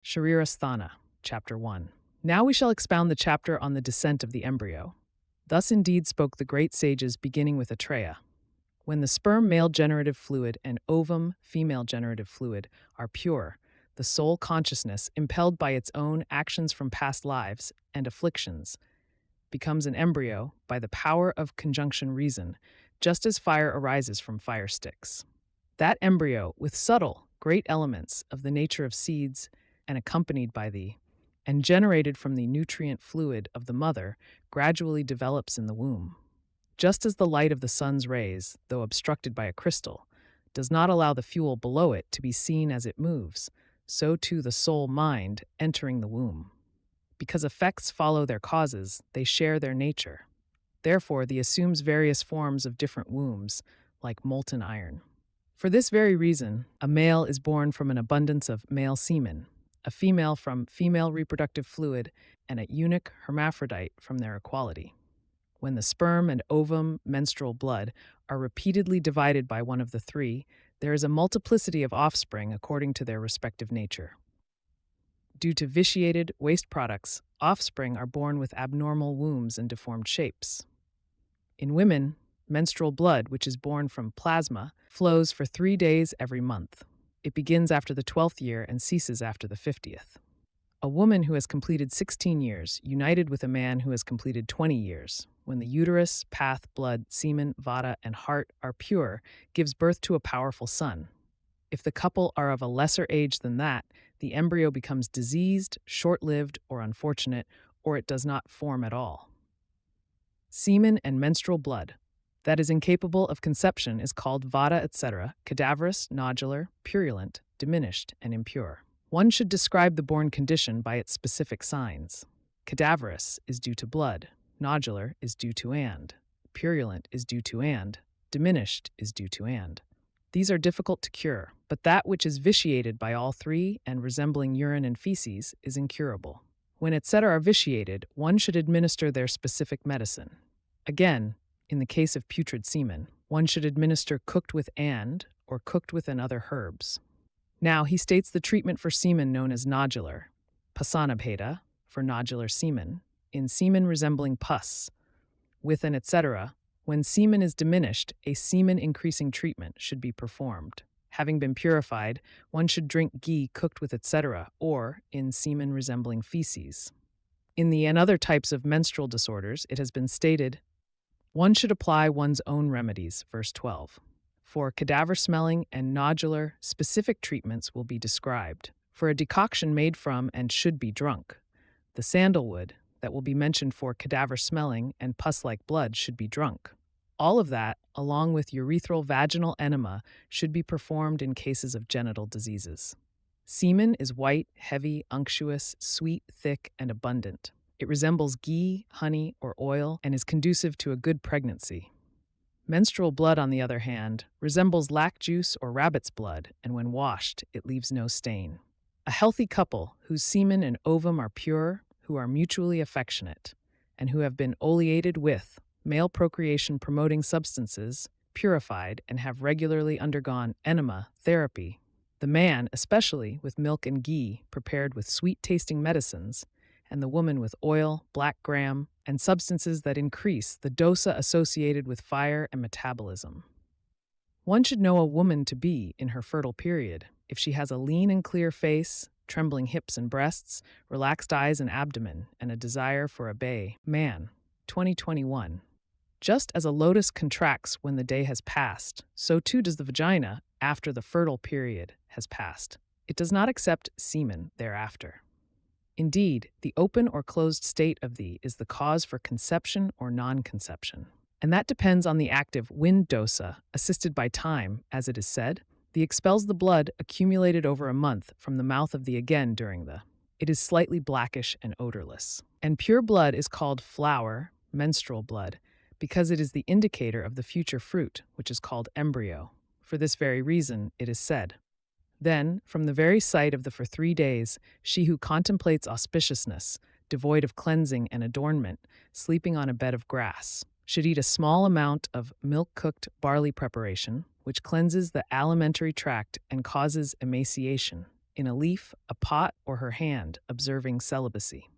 Sharira Sthana, Chapter 1. Now we shall expound the chapter on the descent of the embryo. Thus indeed spoke the great sages, beginning with Atreya. When the sperm, male generative fluid, and ovum, female generative fluid, are pure, the soul consciousness, impelled by its own actions from past lives and afflictions, becomes an embryo by the power of conjunction reason, just as fire arises from fire sticks. That embryo, with subtle, great elements of the nature of seeds, and accompanied by and generated from the nutrient fluid of the mother, gradually develops in the womb. Just as the light of the sun's rays, though obstructed by a crystal, does not allow the fuel below it to be seen as it moves, so too the soul mind entering the womb. Because effects follow their causes, they share their nature. Therefore, the assumes various forms of different wombs, like molten iron. For this very reason, a male is born from an abundance of male semen, a female from female reproductive fluid, and a eunuch hermaphrodite from their equality. When the sperm and ovum menstrual blood are repeatedly divided by one of the three, there is a multiplicity of offspring according to their respective nature. Due to vitiated waste products, offspring are born with abnormal wombs and deformed shapes. In women, menstrual blood, which is born from plasma, flows for 3 days every month. It begins after the 12th year and ceases after the 50th. A woman who has completed 16 years, united with a man who has completed 20 years, when the uterus, path, blood, semen, vata, and heart are pure, gives birth to a powerful son. If the couple are of a lesser age than that, the embryo becomes diseased, short-lived, or unfortunate, or it does not form at all. Semen and menstrual blood that is incapable of conception is called vata, etc., cadaverous, nodular, purulent, diminished, and impure. One should describe the born condition by its specific signs. Cadaverous is due to blood, nodular is due to and, purulent is due to and, diminished is due to and. These are difficult to cure, but that which is vitiated by all three and resembling urine and feces is incurable. When etc. are vitiated, one should administer their specific medicine. Again, in the case of putrid semen, one should administer cooked with and or cooked with and other herbs. Now, he states the treatment for semen known as nodular, pasanabheda, for nodular semen, in semen resembling pus, with an etc. When semen is diminished, a semen-increasing treatment should be performed. Having been purified, one should drink ghee cooked with etc. or in semen resembling feces. In the and other types of menstrual disorders, it has been stated, one should apply one's own remedies, verse 12. For cadaver-smelling and nodular, specific treatments will be described. For a decoction made from and should be drunk, the sandalwood that will be mentioned for cadaver-smelling and pus-like blood should be drunk. All of that, along with urethral vaginal enema, should be performed in cases of genital diseases. Semen is white, heavy, unctuous, sweet, thick, and abundant. It resembles ghee, honey, or oil and is conducive to a good pregnancy. Menstrual blood, on the other hand, resembles lac juice or rabbit's blood, and when washed, it leaves no stain. A healthy couple whose semen and ovum are pure, who are mutually affectionate, and who have been oleated with male procreation-promoting substances, purified, and have regularly undergone enema therapy, the man, especially, with milk and ghee prepared with sweet-tasting medicines, and the woman with oil, black gram, and substances that increase the dosa associated with fire and metabolism. One should know a woman to be in her fertile period if she has a lean and clear face, trembling hips and breasts, relaxed eyes and abdomen, and a desire for a bay man. 2021. Just as a lotus contracts when the day has passed, so too does the vagina after the fertile period has passed. It does not accept semen thereafter. Indeed, the open or closed state of thee is the cause for conception or non-conception. And that depends on the active wind dosa, assisted by time, as it is said. The expels the blood accumulated over a month from the mouth of the again during the. It is slightly blackish and odorless. And pure blood is called flower, menstrual blood, because it is the indicator of the future fruit, which is called embryo. For this very reason, it is said, then, from the very sight of the for 3 days, she who contemplates auspiciousness, devoid of cleansing and adornment, sleeping on a bed of grass, should eat a small amount of milk-cooked barley preparation, which cleanses the alimentary tract and causes emaciation. in a leaf, a pot, or her hand, observing celibacy.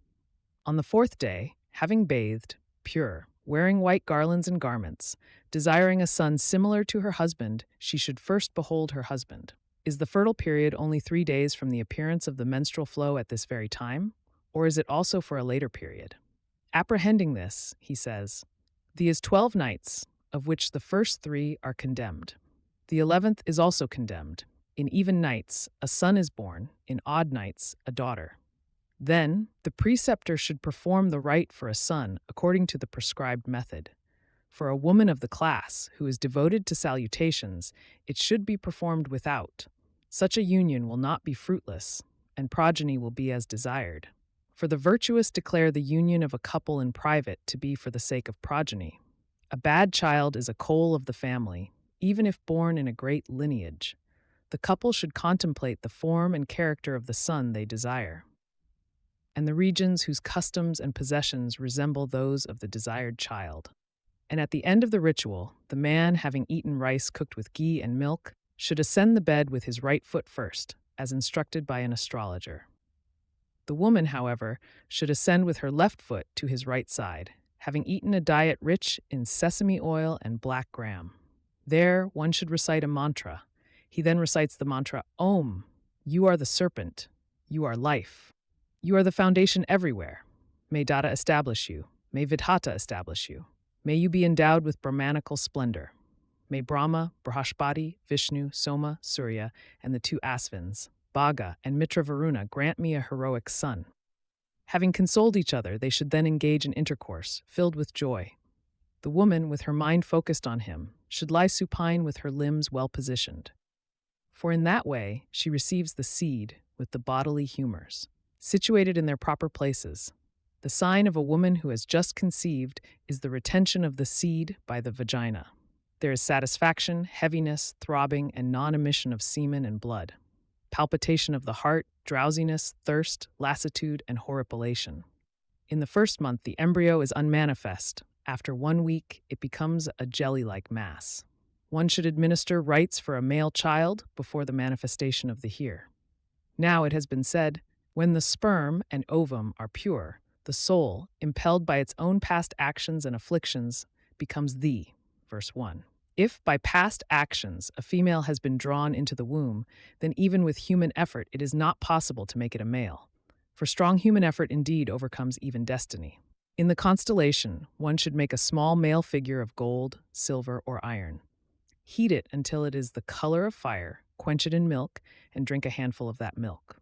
On the fourth day, having bathed, pure, wearing white garlands and garments, desiring a son similar to her husband, she should first behold her husband. Is the fertile period only 3 days from the appearance of the menstrual flow at this very time? Or is it also for a later period? Apprehending this, he says, "These 12 nights, of which the first 3 are condemned. The 11th is also condemned. In even nights, a son is born, in odd nights, a daughter. Then, the preceptor should perform the rite for a son according to the prescribed method. For a woman of the class who is devoted to salutations, it should be performed without. Such a union will not be fruitless, and progeny will be as desired. For the virtuous declare the union of a couple in private to be for the sake of progeny. A bad child is a coal of the family, even if born in a great lineage. The couple should contemplate the form and character of the son they desire, and the regions whose customs and possessions resemble those of the desired child. And at the end of the ritual, the man, having eaten rice cooked with ghee and milk, should ascend the bed with his right foot first, as instructed by an astrologer. The woman, however, should ascend with her left foot to his right side, having eaten a diet rich in sesame oil and black gram. There, one should recite a mantra. He then recites the mantra, Om, you are the serpent, you are life. You are the foundation everywhere. May Dada establish you. May Vidhata establish you. May you be endowed with Brahmanical splendor. May Brahma, Brihaspati, Vishnu, Soma, Surya, and the 2 Asvins, Bhaga, and Mitra Varuna grant me a heroic son. Having consoled each other, they should then engage in intercourse, filled with joy. The woman, with her mind focused on him, should lie supine with her limbs well positioned. For in that way, she receives the seed with the bodily humors, situated in their proper places. The sign of a woman who has just conceived is the retention of the seed by the vagina. There is satisfaction, heaviness, throbbing, and non-emission of semen and blood, palpitation of the heart, drowsiness, thirst, lassitude, and horripilation. In the first month, the embryo is unmanifest. After 1 week, it becomes a jelly-like mass. One should administer rites for a male child before the manifestation of the here. Now it has been said, when the sperm and ovum are pure, the soul, impelled by its own past actions and afflictions, becomes thee. Verse 1. If by past actions a female has been drawn into the womb, then even with human effort it is not possible to make it a male. For strong human effort indeed overcomes even destiny. In the constellation, one should make a small male figure of gold, silver, or iron. Heat it until it is the color of fire, quench it in milk, and drink a handful of that milk.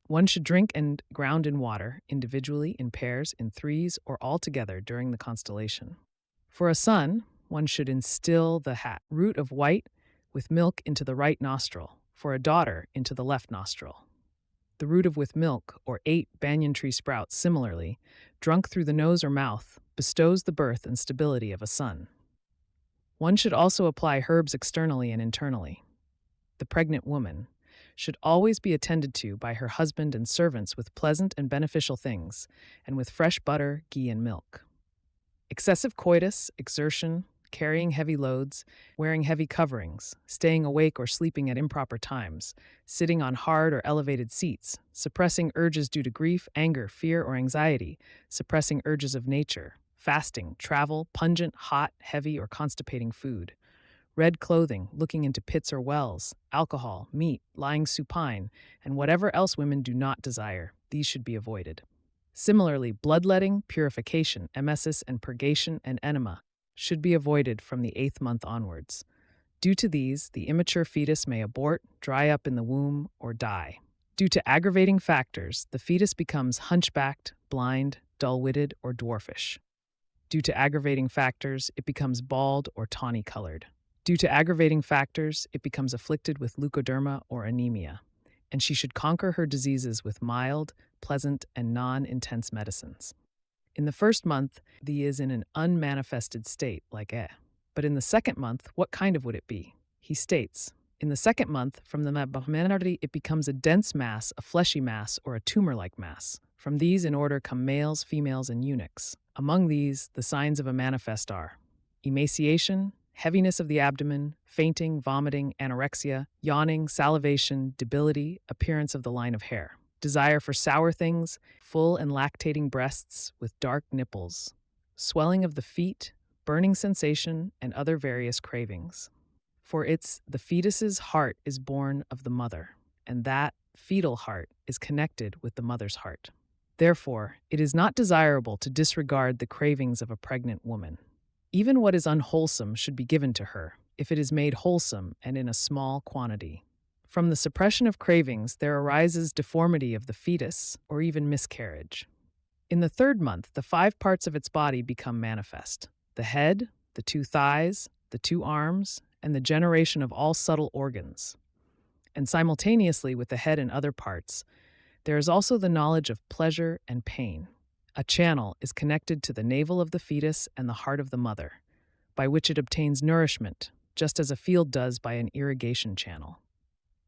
One should drink and ground in water, individually, in pairs, in threes, or all together during the constellation. For a son, one should instill the root of white with milk into the right nostril, for a daughter into the left nostril. The root of with milk, or 8 banyan tree sprouts, similarly, drunk through the nose or mouth, bestows the birth and stability of a son. One should also apply herbs externally and internally. The pregnant woman should always be attended to by her husband and servants with pleasant and beneficial things, and with fresh butter, ghee, and milk. Excessive coitus, exertion, carrying heavy loads, wearing heavy coverings, staying awake or sleeping at improper times, sitting on hard or elevated seats, suppressing urges due to grief, anger, fear, or anxiety, suppressing urges of nature, fasting, travel, pungent, hot, heavy, or constipating food, red clothing, looking into pits or wells, alcohol, meat, lying supine, and whatever else women do not desire, these should be avoided. Similarly, bloodletting, purification, emesis, and purgation and enema should be avoided from the 8th month onwards. Due to these, the immature fetus may abort, dry up in the womb, or die. Due to aggravating factors, the fetus becomes hunchbacked, blind, dull-witted, or dwarfish. Due to aggravating factors, it becomes bald or tawny-colored. Due to aggravating factors, it becomes afflicted with leukoderma or anemia, and she should conquer her diseases with mild, pleasant, and non-intense medicines. In the first month, thee is in an unmanifested state, like But in the second month, what kind of would it be? He states, in the second month, from the Brahmanardi, it becomes a dense mass, a fleshy mass, or a tumor-like mass. From these in order come males, females, and eunuchs. Among these, the signs of a manifest are emaciation, heaviness of the abdomen, fainting, vomiting, anorexia, yawning, salivation, debility, appearance of the line of hair, desire for sour things, full and lactating breasts with dark nipples, swelling of the feet, burning sensation, and other various cravings. For the fetus's heart is born of the mother, and that fetal heart is connected with the mother's heart. Therefore, it is not desirable to disregard the cravings of a pregnant woman. Even what is unwholesome should be given to her, if it is made wholesome and in a small quantity. From the suppression of cravings, there arises deformity of the fetus or even miscarriage. In the 3rd month, the 5 parts of its body become manifest: the head, the 2 thighs, the 2 arms, and the generation of all subtle organs. And simultaneously with the head and other parts, there is also the knowledge of pleasure and pain. A channel is connected to the navel of the fetus and the heart of the mother, by which it obtains nourishment, just as a field does by an irrigation channel.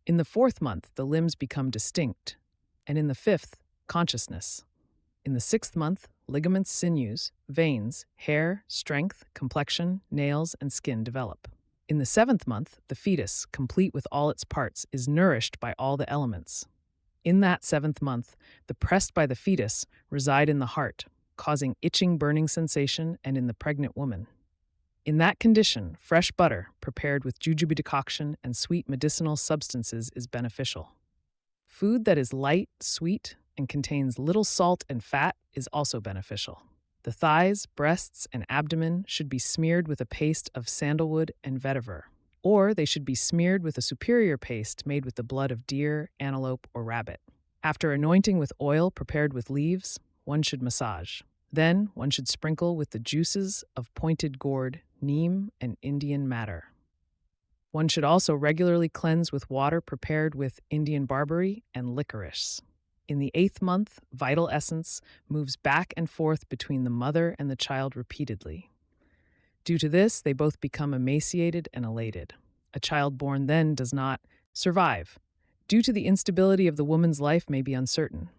In the 4th month, the limbs become distinct, and in the 5th, consciousness. In the 6th month, ligaments, sinews, veins, hair, strength, complexion, nails, and skin develop. In the 7th month, the fetus, complete with all its parts, is nourished by all the elements. In that 7th month, the pressed by the fetus reside in the heart, causing itching, burning sensation, and in the pregnant woman. In that condition, fresh butter, prepared with jujube decoction and sweet medicinal substances, is beneficial. Food that is light, sweet, and contains little salt and fat is also beneficial. The thighs, breasts, and abdomen should be smeared with a paste of sandalwood and vetiver, or they should be smeared with a superior paste made with the blood of deer, antelope, or rabbit. After anointing with oil prepared with leaves, one should massage. Then one should sprinkle with the juices of pointed gourd, neem, and Indian madder. One should also regularly cleanse with water prepared with Indian barberry and licorice. In the 8th month, vital essence moves back and forth between the mother and the child repeatedly. Due to this, they both become emaciated and elated. A child born then does not survive. Due to the instability of the woman's life may be uncertain.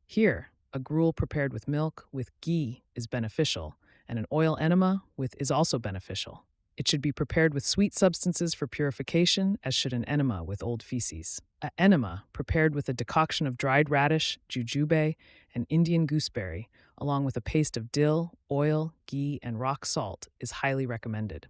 Here, a gruel prepared with milk with ghee is beneficial, and an oil enema is also beneficial. It should be prepared with sweet substances for purification, as should an enema with old feces. An enema prepared with a decoction of dried radish, jujube, and Indian gooseberry, along with a paste of dill, oil, ghee, and rock salt, is highly recommended.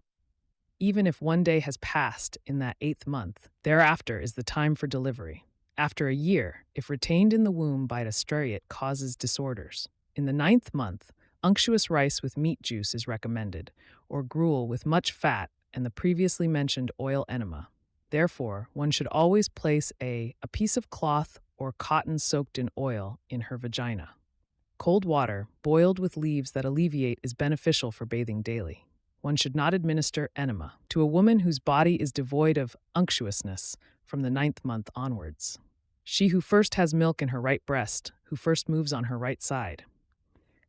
Even if one day has passed in that 8th month, thereafter is the time for delivery. After a year, if retained in the womb by oestrus, it causes disorders. In the 9th month, unctuous rice with meat juice is recommended, or gruel with much fat and the previously mentioned oil enema. Therefore, one should always place a piece of cloth or cotton soaked in oil in her vagina. Cold water, boiled with leaves that alleviate, is beneficial for bathing daily. One should not administer enema to a woman whose body is devoid of unctuousness from the 9th month onwards. She who first has milk in her right breast, who first moves on her right side,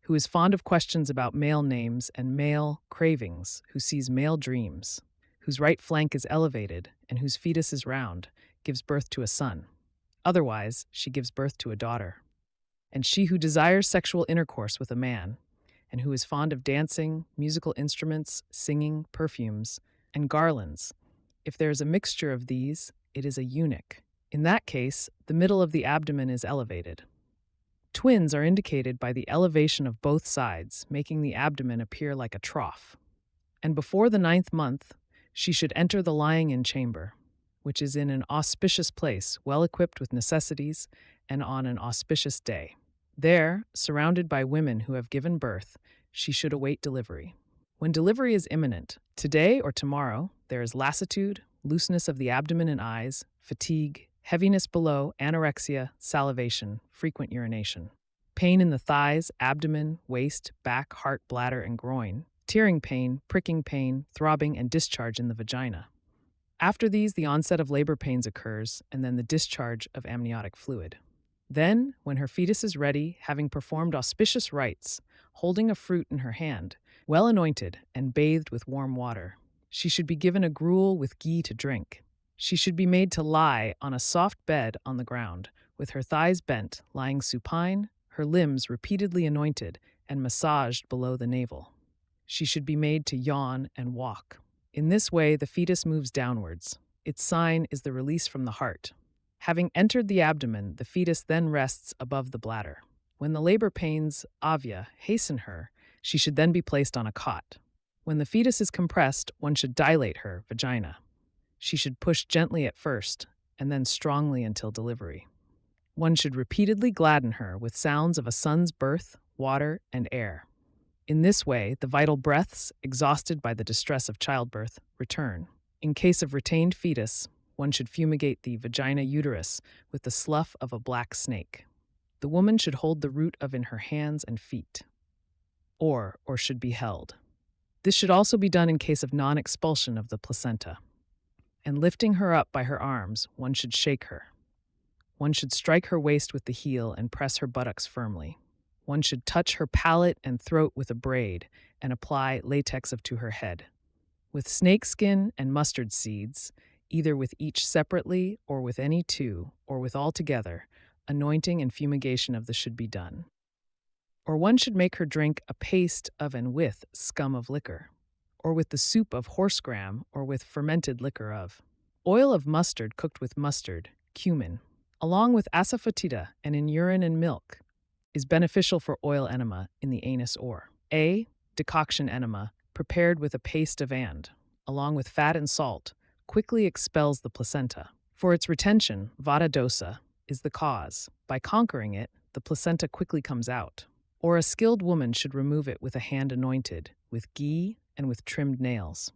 who is fond of questions about male names and male cravings, who sees male dreams, whose right flank is elevated and whose fetus is round, gives birth to a son. Otherwise, she gives birth to a daughter. And she who desires sexual intercourse with a man, and who is fond of dancing, musical instruments, singing, perfumes, and garlands, if there is a mixture of these, it is a eunuch. In that case, the middle of the abdomen is elevated. Twins are indicated by the elevation of both sides, making the abdomen appear like a trough. And before the 9th month, she should enter the lying-in chamber, which is in an auspicious place, well equipped with necessities, and on an auspicious day. There, surrounded by women who have given birth, she should await delivery. When delivery is imminent, today or tomorrow, there is lassitude, looseness of the abdomen and eyes, fatigue, heaviness below, anorexia, salivation, frequent urination, pain in the thighs, abdomen, waist, back, heart, bladder, and groin, tearing pain, pricking pain, throbbing, and discharge in the vagina. After these, the onset of labor pains occurs, and then the discharge of amniotic fluid. Then, when her fetus is ready, having performed auspicious rites, holding a fruit in her hand, well anointed and bathed with warm water, she should be given a gruel with ghee to drink. She should be made to lie on a soft bed on the ground, with her thighs bent, lying supine, her limbs repeatedly anointed and massaged below the navel. She should be made to yawn and walk. In this way, the fetus moves downwards. Its sign is the release from the heart. Having entered the abdomen, the fetus then rests above the bladder. When the labor pains, avia, hasten her, she should then be placed on a cot. When the fetus is compressed, one should dilate her, vagina. She should push gently at first, and then strongly until delivery. One should repeatedly gladden her with sounds of a son's birth, water, and air. In this way, the vital breaths, exhausted by the distress of childbirth, return. In case of retained fetus, one should fumigate the vagina uterus with the slough of a black snake. The woman should hold the root of in her hands and feet, or should be held. This should also be done in case of non-expulsion of the placenta. And lifting her up by her arms, one should shake her. One should strike her waist with the heel and press her buttocks firmly. One should touch her palate and throat with a braid and apply latex to her head. With snakeskin and mustard seeds, either with each separately or with any two, or with all together, anointing and fumigation of the should be done. Or one should make her drink a paste of and with scum of liquor, or with the soup of horsegram, or with fermented liquor of. Oil of mustard cooked with mustard, cumin, along with asafoetida and in urine and milk, is beneficial for oil enema in the anus or a decoction enema prepared with a paste of and, along with fat and salt, quickly expels the placenta. For its retention, vata dosa is the cause. By conquering it, the placenta quickly comes out. Or a skilled woman should remove it with a hand anointed, with ghee and with trimmed nails.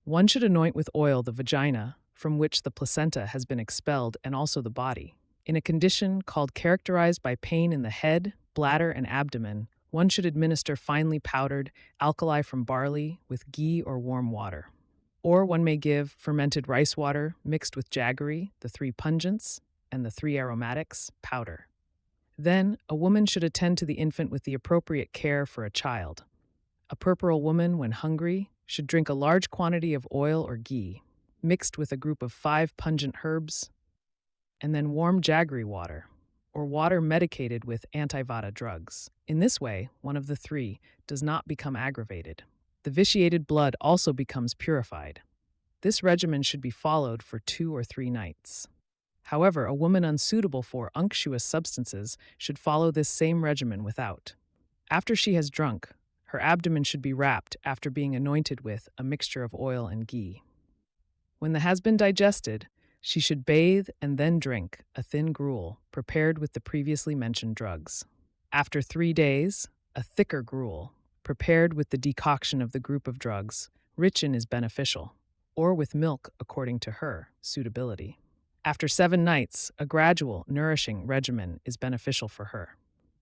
One should anoint with oil the vagina, from which the placenta has been expelled, and also the body. In a condition characterized by pain in the head, bladder, and abdomen, one should administer finely powdered alkali from barley with ghee or warm water. Or one may give fermented rice water mixed with jaggery, the 3 pungents, and the 3 aromatics, powder. Then, a woman should attend to the infant with the appropriate care for a child. A puerperal woman, when hungry, should drink a large quantity of oil or ghee, mixed with a group of 5 pungent herbs, and then warm jaggery water, or water medicated with anti-vata drugs. In this way, one of the 3 does not become aggravated. The vitiated blood also becomes purified. This regimen should be followed for 2 or 3 nights. However, a woman unsuitable for unctuous substances should follow this same regimen without. After she has drunk, her abdomen should be wrapped after being anointed with a mixture of oil and ghee. When the has been digested, she should bathe and then drink a thin gruel prepared with the previously mentioned drugs. After 3 days, a thicker gruel, prepared with the decoction of the group of drugs, rich in is beneficial, or with milk according to her suitability. After 7 nights, a gradual, nourishing regimen is beneficial for her.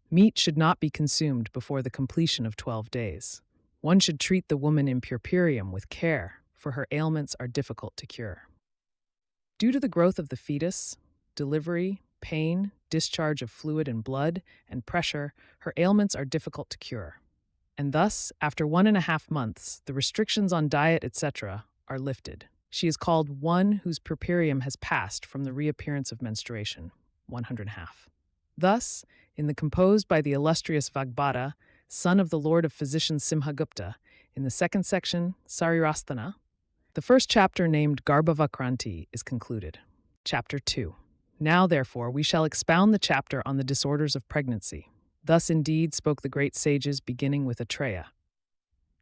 Meat should not be consumed before the completion of 12 days. One should treat the woman in puerperium with care, for her ailments are difficult to cure. Due to the growth of the fetus, delivery, pain, discharge of fluid and blood, and pressure, her ailments are difficult to cure. And thus, after 1.5 months, the restrictions on diet, etc., are lifted. She is called one whose puerperium has passed from the reappearance of menstruation, 100.5. Thus, in the composed by the illustrious Vagbhata, son of the Lord of Physicians Simhagupta, in the 2nd section, Sharira Sthana, the first chapter named Garbhavakranti is concluded. Chapter 2. Now, therefore, we shall expound the chapter on the disorders of pregnancy. Thus indeed spoke the great sages, beginning with Atreya.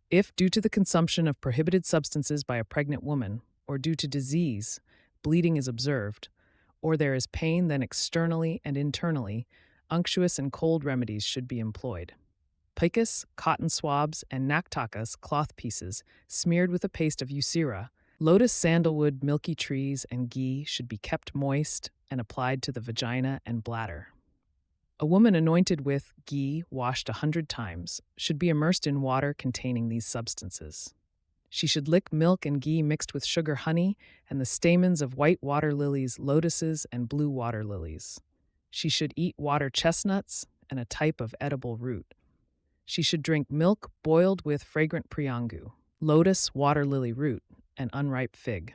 If, due to the consumption of prohibited substances by a pregnant woman, or due to disease, bleeding is observed, or there is pain, then externally and internally, unctuous and cold remedies should be employed. Picus, cotton swabs, and naktakas, cloth pieces, smeared with a paste of eucera, lotus, sandalwood, milky trees, and ghee should be kept moist and applied to the vagina and bladder. A woman anointed with ghee, washed 100 times, should be immersed in water containing these substances. She should lick milk and ghee mixed with sugar, honey, and the stamens of white water lilies, lotuses, and blue water lilies. She should eat water chestnuts and a type of edible root. She should drink milk boiled with fragrant priyangu, lotus, water lily root, and unripe fig.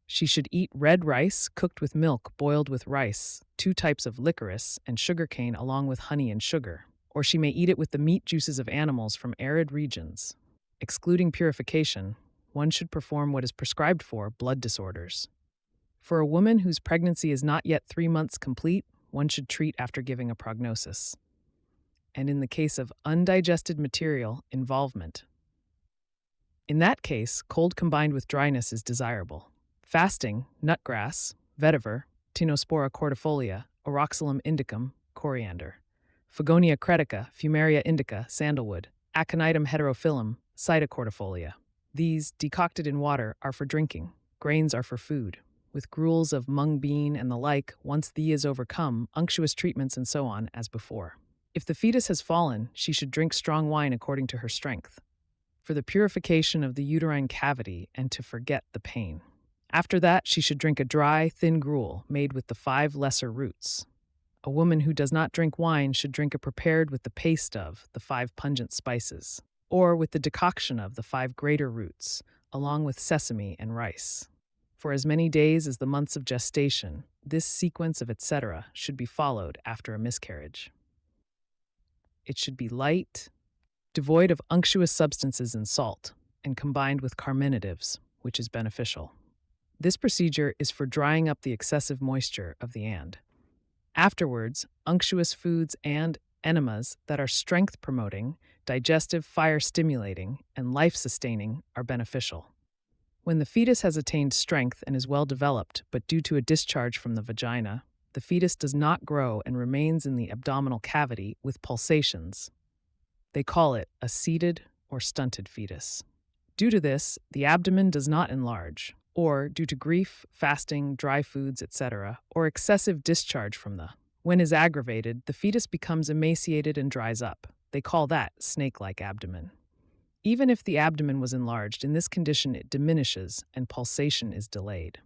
She should eat red rice cooked with milk boiled with rice, 2 types of licorice, and sugarcane along with honey and sugar. Or she may eat it with the meat juices of animals from arid regions. Excluding purification, one should perform what is prescribed for blood disorders. For a woman whose pregnancy is not yet 3 months complete, one should treat after giving a prognosis. And in the case of undigested material involvement, in that case, cold combined with dryness is desirable. Fasting, nutgrass, vetiver, Tinospora cordifolia, Oroxylum indicum, coriander, Phagonia cretica, Fumaria indica, sandalwood, Aconitum heterophyllum, Cyticordifolia. These, decocted in water, are for drinking. Grains are for food. With gruels of mung bean and the like, once thee is overcome, unctuous treatments and so on, as before. If the fetus has fallen, she should drink strong wine according to her strength, for the purification of the uterine cavity and to forget the pain. After that, she should drink a dry, thin gruel made with the 5 lesser roots. A woman who does not drink wine should drink it prepared with the paste of the 5 pungent spices, or with the decoction of the 5 greater roots, along with sesame and rice. For as many days as the months of gestation, this sequence of etc. should be followed after a miscarriage. It should be light, devoid of unctuous substances and salt, and combined with carminatives, which is beneficial. This procedure is for drying up the excessive moisture of the and. Afterwards, unctuous foods and enemas that are strength-promoting, digestive fire-stimulating, and life-sustaining are beneficial. When the fetus has attained strength and is well developed, but due to a discharge from the vagina, the fetus does not grow and remains in the abdominal cavity with pulsations. They call it a seated or stunted fetus. Due to this, the abdomen does not enlarge, or due to grief, fasting, dry foods, etc., or excessive discharge from the. When is aggravated, the fetus becomes emaciated and dries up. They call that snake-like abdomen. Even if the abdomen was enlarged, in this condition it diminishes and pulsation is delayed.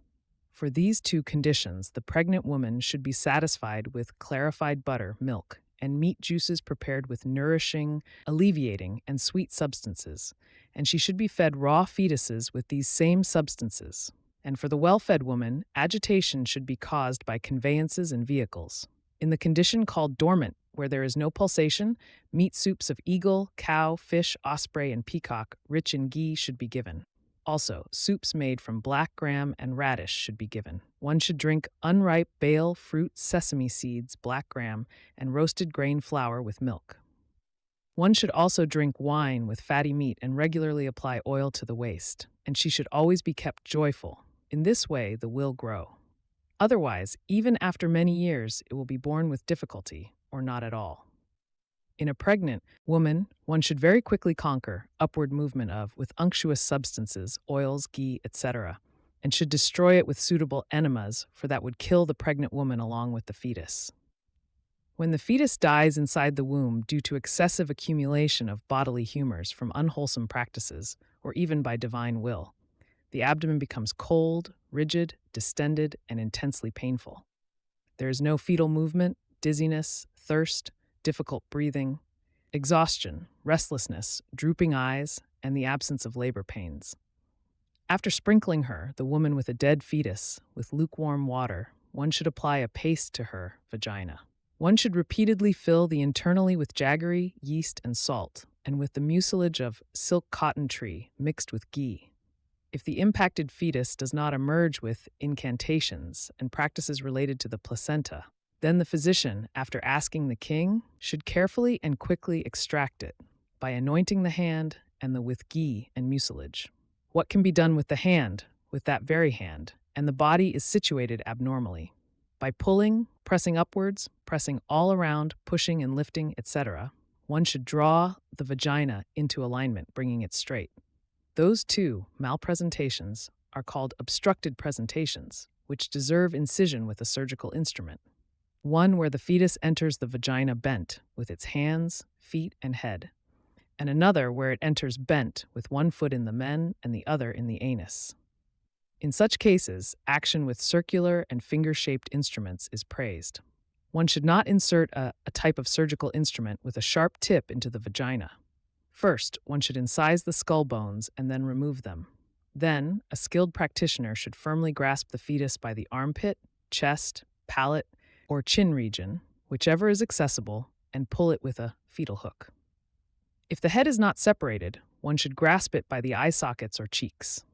For these 2 conditions, the pregnant woman should be satisfied with clarified butter, milk, and meat juices prepared with nourishing, alleviating, and sweet substances, and she should be fed raw fetuses with these same substances. And for the well-fed woman, agitation should be caused by conveyances and vehicles. In the condition called dormant, where there is no pulsation, meat soups of eagle, cow, fish, osprey, and peacock, rich in ghee, should be given. Also, soups made from black gram and radish should be given. One should drink unripe bale, fruit, sesame seeds, black gram, and roasted grain flour with milk. One should also drink wine with fatty meat and regularly apply oil to the waist, and she should always be kept joyful. In this way, the will grow. Otherwise, even after many years, it will be born with difficulty, or not at all. In a pregnant woman, one should very quickly conquer upward movement of with unctuous substances, oils, ghee, etc., and should destroy it with suitable enemas, for that would kill the pregnant woman along with the fetus. When the fetus dies inside the womb due to excessive accumulation of bodily humors from unwholesome practices, or even by divine will, the abdomen becomes cold, rigid, distended, and intensely painful. There is no fetal movement, dizziness, thirst, difficult breathing, exhaustion, restlessness, drooping eyes, and the absence of labor pains. After sprinkling her, the woman with a dead fetus, with lukewarm water, one should apply a paste to her vagina. One should repeatedly fill the internally with jaggery, yeast, and salt, and with the mucilage of silk cotton tree mixed with ghee. If the impacted fetus does not emerge with incantations and practices related to the placenta, then the physician, after asking the king, should carefully and quickly extract it by anointing the hand and with ghee and mucilage. What can be done with the hand, with that very hand, and the body is situated abnormally? By pulling, pressing upwards, pressing all around, pushing and lifting, etc., one should draw the vagina into alignment, bringing it straight. Those 2 malpresentations are called obstructed presentations, which deserve incision with a surgical instrument. One where the fetus enters the vagina bent with its hands, feet, and head, and another where it enters bent with one foot in the men and the other in the anus. In such cases, action with circular and finger-shaped instruments is praised. One should not insert a type of surgical instrument with a sharp tip into the vagina. First, one should incise the skull bones and then remove them. Then, a skilled practitioner should firmly grasp the fetus by the armpit, chest, palate, or chin region, whichever is accessible, and pull it with a fetal hook. If the head is not separated, one should grasp it by the eye sockets or cheeks.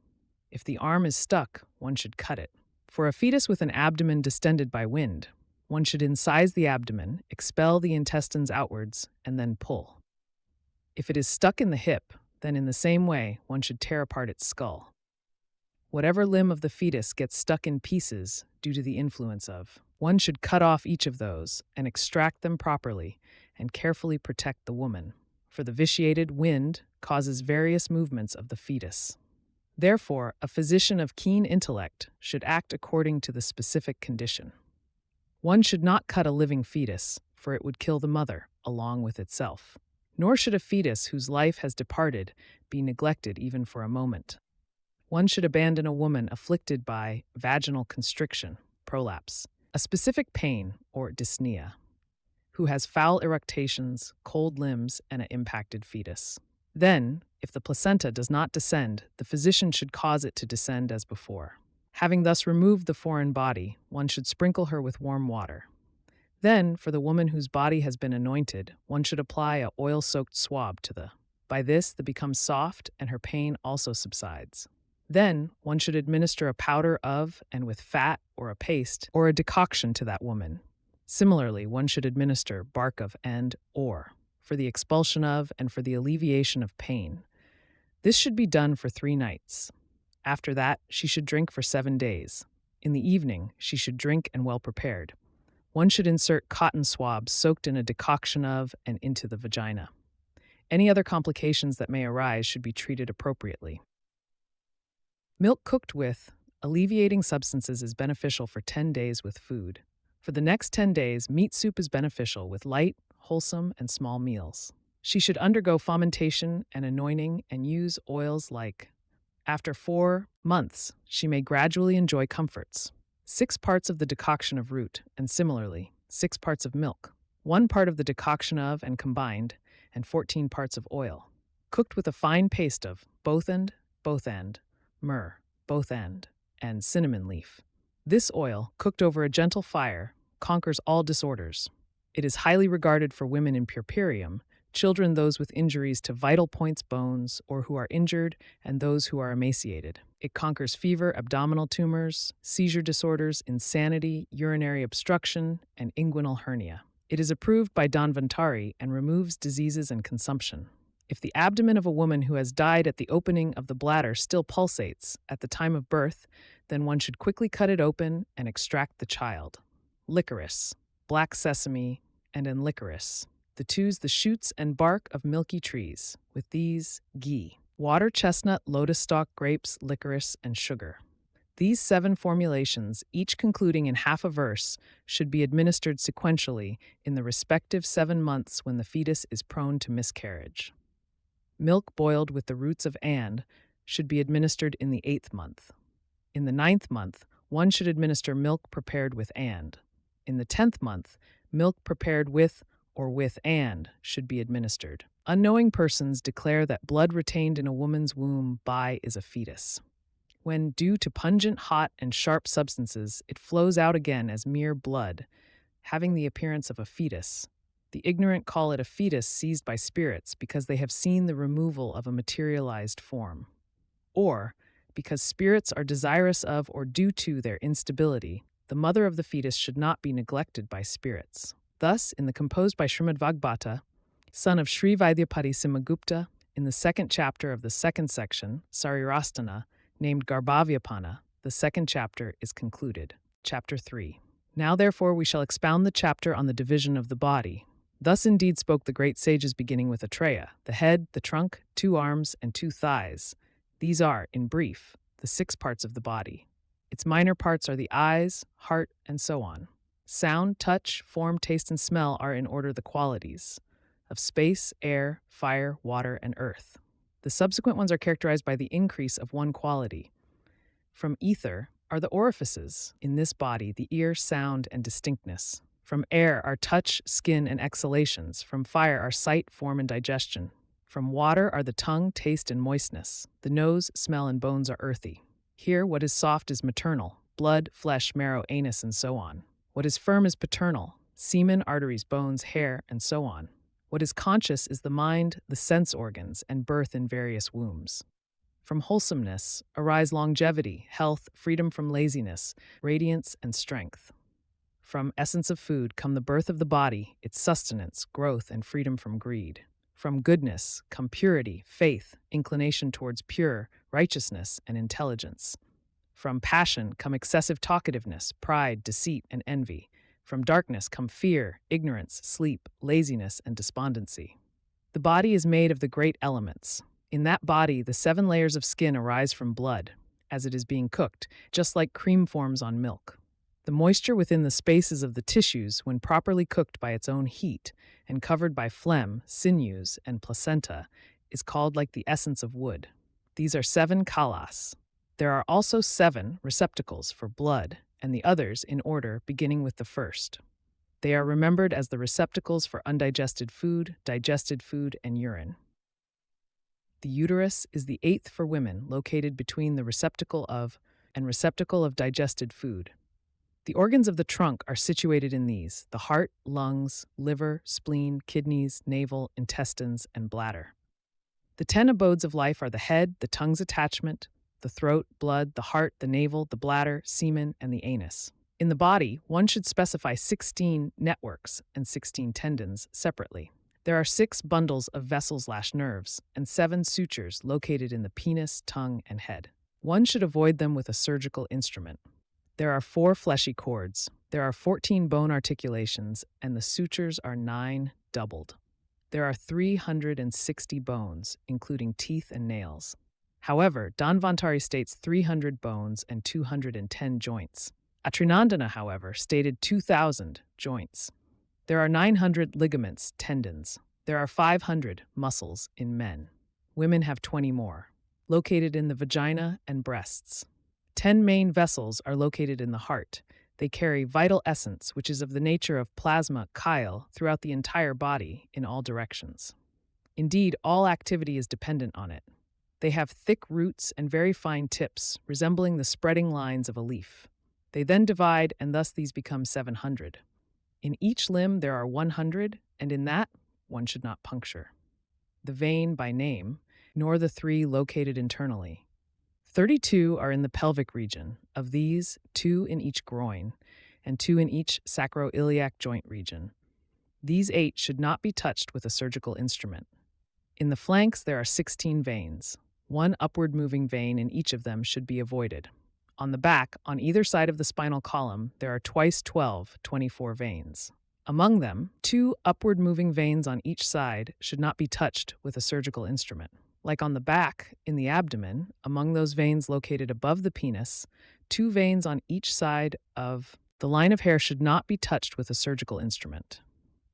If the arm is stuck, one should cut it. For a fetus with an abdomen distended by wind, one should incise the abdomen, expel the intestines outwards, and then pull. If it is stuck in the hip, then in the same way, one should tear apart its skull. Whatever limb of the fetus gets stuck in pieces due to the influence of, one should cut off each of those and extract them properly and carefully protect the woman, for the vitiated wind causes various movements of the fetus. Therefore, a physician of keen intellect should act according to the specific condition. One should not cut a living fetus, for it would kill the mother along with itself. Nor should a fetus whose life has departed be neglected even for a moment. One should abandon a woman afflicted by vaginal constriction, prolapse, a specific pain or dyspnea, who has foul eructations, cold limbs, and an impacted fetus. Then, if the placenta does not descend, the physician should cause it to descend as before. Having thus removed the foreign body, one should sprinkle her with warm water. Then, for the woman whose body has been anointed, one should apply a oil-soaked swab to the. By this, the becomes soft and her pain also subsides. Then, one should administer a powder of and with fat or a paste or a decoction to that woman. Similarly, one should administer bark of and or for the expulsion of and for the alleviation of pain. This should be done for 3 nights. After that, she should drink for 7 days. In the evening, she should drink and well prepared. One should insert cotton swabs soaked in a decoction of and into the vagina. Any other complications that may arise should be treated appropriately. Milk cooked with alleviating substances is beneficial for 10 days with food. For the next 10 days, meat soup is beneficial with light, wholesome, and small meals. She should undergo fomentation and anointing and use oils like. After 4 months, she may gradually enjoy comforts. 6 parts of the decoction of root, and similarly, 6 parts of milk, 1 part of the decoction of and combined, and 14 parts of oil, cooked with a fine paste of both end, myrrh, both end, and cinnamon leaf. This oil, cooked over a gentle fire, conquers all disorders. It is highly regarded for women in puerperium, children those with injuries to vital points bones or who are injured, and those who are emaciated. It conquers fever, abdominal tumors, seizure disorders, insanity, urinary obstruction, and inguinal hernia. It is approved by Dhanvantari and removes diseases and consumption. If the abdomen of a woman who has died at the opening of the bladder still pulsates at the time of birth, then one should quickly cut it open and extract the child. Licorice, black sesame, and licorice. The twos, the shoots and bark of milky trees. With these, ghee, water, chestnut, lotus stalk, grapes, licorice, and sugar. These 7 formulations, each concluding in half a verse, should be administered sequentially in the respective 7 months when the fetus is prone to miscarriage. Milk boiled with the roots of and should be administered in the 8th month. In the 9th month, one should administer milk prepared with and. In the 10th month, milk prepared with or with and should be administered. Unknowing persons declare that blood retained in a woman's womb by is a fetus. When, due to pungent, hot, and sharp substances, it flows out again as mere blood, having the appearance of a fetus. The ignorant call it a fetus seized by spirits because they have seen the removal of a materialized form. Or, because spirits are desirous of or due to their instability, the mother of the fetus should not be neglected by spirits. Thus, in the composed by Srimad Vagbhata, son of Sri Vidyapati Simhagupta, in the 2nd chapter of the 2nd section, Sharira Sthana, named Garbhavyapana, the 2nd chapter is concluded. Chapter 3. Now therefore we shall expound the chapter on the division of the body. Thus indeed spoke the great sages beginning with Atreya, the head, the trunk, 2 arms, and 2 thighs. These are, in brief, the 6 parts of the body. Its minor parts are the eyes, heart, and so on. Sound, touch, form, taste, and smell are in order the qualities of space, air, fire, water, and earth. The subsequent ones are characterized by the increase of one quality. From ether are the orifices in this body, the ear, sound, and distinctness. From air are touch, skin, and exhalations. From fire are sight, form, and digestion. From water are the tongue, taste, and moistness. The nose, smell, and bones are earthy. Here, what is soft is maternal, blood, flesh, marrow, anus, and so on. What is firm is paternal, semen, arteries, bones, hair, and so on. What is conscious is the mind, the sense organs, and birth in various wombs. From wholesomeness arise longevity, health, freedom from laziness, radiance, and strength. From essence of food come the birth of the body, its sustenance, growth, and freedom from greed. From goodness come purity, faith, inclination towards pure, righteousness, and intelligence. From passion come excessive talkativeness, pride, deceit, and envy. From darkness come fear, ignorance, sleep, laziness, and despondency. The body is made of the great elements. In that body, the 7 layers of skin arise from blood, as it is being cooked, just like cream forms on milk. The moisture within the spaces of the tissues, when properly cooked by its own heat and covered by phlegm, sinews, and placenta, is called like the essence of wood. These are 7 kalas. There are also 7 receptacles for blood, and the others in order, beginning with the first. They are remembered as the receptacles for undigested food, digested food, and urine. The uterus is the 8th for women, located between the receptacle of digested food. The organs of the trunk are situated in these: the heart, lungs, liver, spleen, kidneys, navel, intestines, and bladder. The 10 abodes of life are the head, the tongue's attachment, the throat, blood, the heart, the navel, the bladder, semen, and the anus. In the body, one should specify 16 networks and 16 tendons separately. There are 6 bundles of vessels/nerves and 7 sutures located in the penis, tongue, and head. One should avoid them with a surgical instrument. There are 4 fleshy cords. There are 14 bone articulations, and the sutures are 9 doubled. There are 360 bones, including teeth and nails. However, Dhanvantari states 300 bones and 210 joints. Atrinandana, however, stated 2,000 joints. There are 900 ligaments, tendons. There are 500 muscles in men. Women have 20 more, located in the vagina and breasts. 10 main vessels are located in the heart. They carry vital essence, which is of the nature of plasma chyle, throughout the entire body in all directions. Indeed, all activity is dependent on it. They have thick roots and very fine tips, resembling the spreading lines of a leaf. They then divide, and thus these become 700. In each limb there are 100, and in that one should not puncture the vein by name, nor the 3 located internally. 32 are in the pelvic region. Of these, 2 in each groin, and 2 in each sacroiliac joint region. These 8 should not be touched with a surgical instrument. In the flanks there are 16 veins. 1 upward-moving vein in each of them should be avoided. On the back, on either side of the spinal column, there are twice 12, 24 veins. Among them, 2 upward-moving veins on each side should not be touched with a surgical instrument. Like on the back, in the abdomen, among those veins located above the penis, 2 veins on each side of the line of hair should not be touched with a surgical instrument.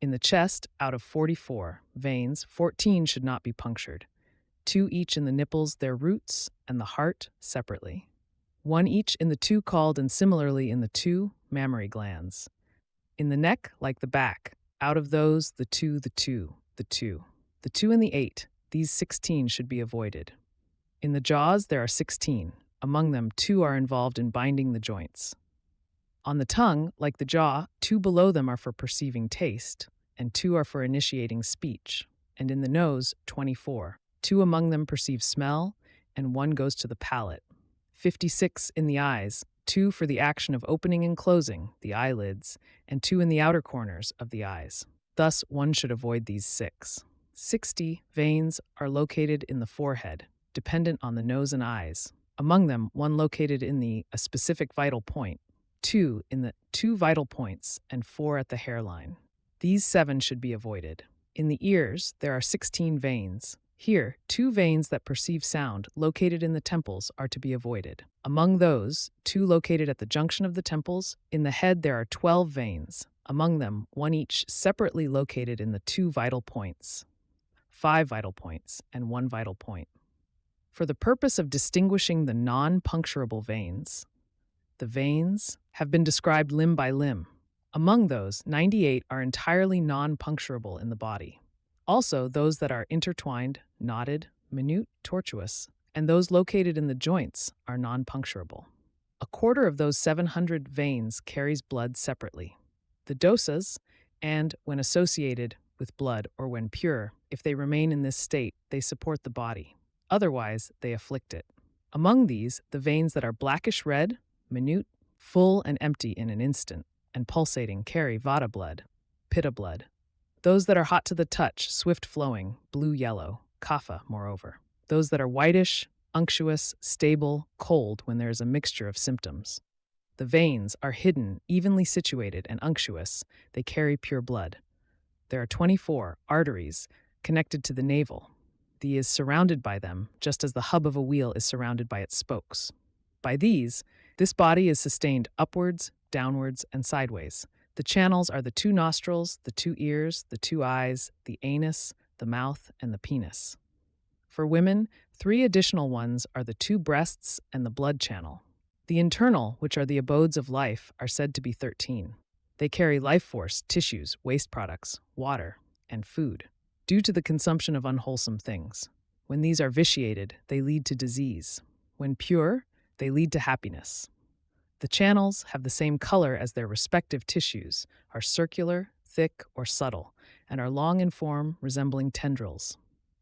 In the chest, out of 44 veins, 14 should not be punctured. 2 each in the nipples, their roots, and the heart separately. 1 each in the 2 called, and similarly in the 2 mammary glands. In the neck, like the back, out of those, the 2 in the 8, these 16 should be avoided. In the jaws, there are 16. Among them, 2 are involved in binding the joints. On the tongue, like the jaw, 2 below them are for perceiving taste, and 2 are for initiating speech. And in the nose, 24. 2 among them perceive smell, and 1 goes to the palate. 56 in the eyes, 2 for the action of opening and closing, the eyelids, and 2 in the outer corners of the eyes. Thus, one should avoid these 6. 60 veins are located in the forehead, dependent on the nose and eyes. Among them, 1 located in a specific vital point, 2 in the 2 vital points, and 4 at the hairline. These 7 should be avoided. In the ears, there are 16 veins. Here, 2 veins that perceive sound, located in the temples, are to be avoided. Among those, 2 located at the junction of the temples. In the head, there are 12 veins. Among them, 1 each separately located in the 2 vital points. 5 vital points, and 1 vital point. For the purpose of distinguishing the non-puncturable veins, the veins have been described limb by limb. Among those, 98 are entirely non-puncturable in the body. Also, those that are intertwined, knotted, minute, tortuous, and those located in the joints are non-puncturable. A quarter of those 700 veins carries blood separately. The dosas, and, when associated, with blood, or when pure, if they remain in this state, they support the body. Otherwise, they afflict it. Among these, the veins that are blackish red, minute, full and empty in an instant, and pulsating carry Vata blood, Pitta blood. Those that are hot to the touch, swift flowing, blue-yellow, Kapha, moreover. Those that are whitish, unctuous, stable, cold when there is a mixture of symptoms. The veins are hidden, evenly situated, and unctuous. They carry pure blood. There are 24 arteries connected to the navel. The is surrounded by them, just as the hub of a wheel is surrounded by its spokes. By these, this body is sustained upwards, downwards, and sideways. The channels are the 2 nostrils, the 2 ears, the 2 eyes, the anus, the mouth, and the penis. For women, 3 additional ones are the 2 breasts and the blood channel. The internal, which are the abodes of life, are said to be 13. They carry life force, tissues, waste products, water, and food, due to the consumption of unwholesome things. When these are vitiated, they lead to disease. When pure, they lead to happiness. The channels have the same color as their respective tissues, are circular, thick, or subtle, and are long in form, resembling tendrils.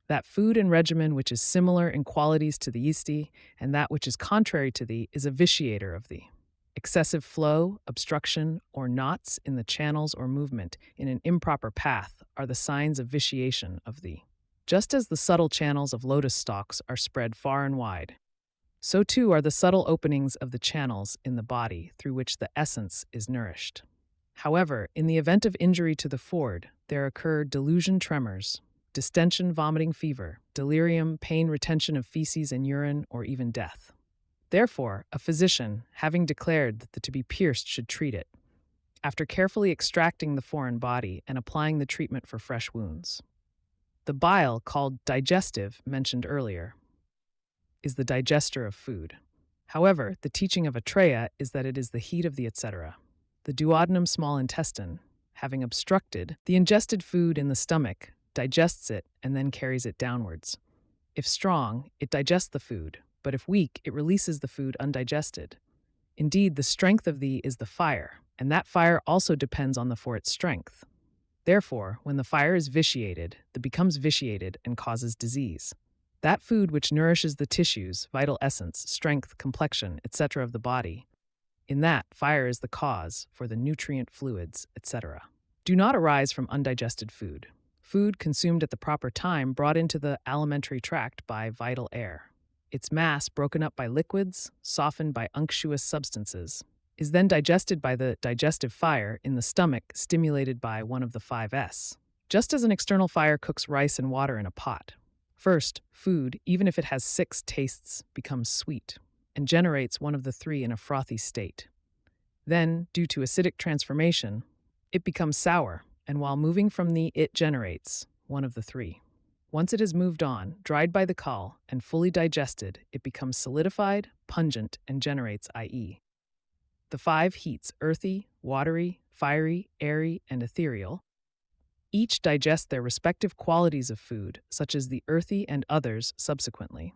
That food and regimen which is similar in qualities to the yeasty, and that which is contrary to thee, is a vitiator of thee. Excessive flow, obstruction, or knots in the channels or movement in an improper path are the signs of vitiation of thee. Just as the subtle channels of lotus stalks are spread far and wide, so too are the subtle openings of the channels in the body through which the essence is nourished. However, in the event of injury to the ford, there occur delusion tremors, distension, vomiting, fever, delirium, pain, retention of feces and urine, or even death. Therefore, a physician, having declared that the to be pierced should treat it, after carefully extracting the foreign body and applying the treatment for fresh wounds. The bile, called digestive, mentioned earlier, is the digester of food. However, the teaching of Atreya is that it is the heat of the etc. The duodenum, small intestine, having obstructed the ingested food in the stomach, digests it and then carries it downwards. If strong, it digests the food, but if weak, it releases the food undigested. Indeed, the strength of thee is the fire, and that fire also depends on the for its strength. Therefore, when the fire is vitiated, the becomes vitiated and causes disease. That food which nourishes the tissues, vital essence, strength, complexion, etc. of the body, in that fire is the cause for the nutrient fluids, etc. Do not arise from undigested food. Food consumed at the proper time brought into the alimentary tract by vital air. Its mass broken up by liquids, softened by unctuous substances, is then digested by the digestive fire in the stomach stimulated by one of the 5 S. Just as an external fire cooks rice and water in a pot. First, food, even if it has 6 tastes, becomes sweet and generates one of the 3 in a frothy state. Then, due to acidic transformation, it becomes sour, and while moving from the it generates one of the 3. Once it has moved on, dried by the caul, and fully digested, it becomes solidified, pungent, and generates i.e. the 5 heats: earthy, watery, fiery, airy, and ethereal. Each digest their respective qualities of food, such as the earthy and others subsequently.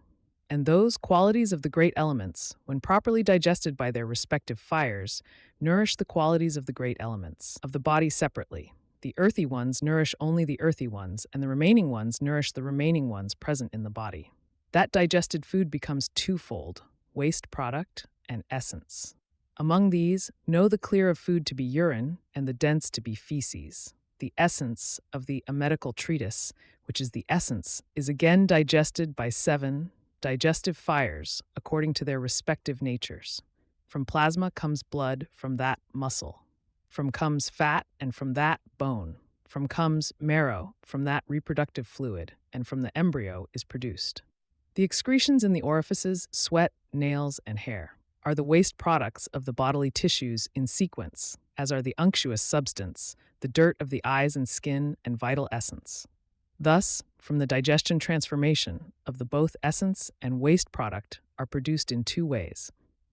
And those qualities of the great elements, when properly digested by their respective fires, nourish the qualities of the great elements of the body separately. The earthy ones nourish only the earthy ones, and the remaining ones nourish the remaining ones present in the body. That digested food becomes twofold: waste product and essence. Among these, know the clear of food to be urine and the dense to be feces. The essence of the medical treatise, which is the essence, is again digested by 7 digestive fires according to their respective natures. From plasma comes blood, from that muscle. From comes fat, and from that bone. From comes marrow, from that reproductive fluid, and from the embryo is produced. The excretions in the orifices, sweat, nails, and hair are the waste products of the bodily tissues in sequence, as are the unctuous substance, the dirt of the eyes and skin, and vital essence. Thus, from the digestion transformation of the both essence and waste product are produced in 2 ways.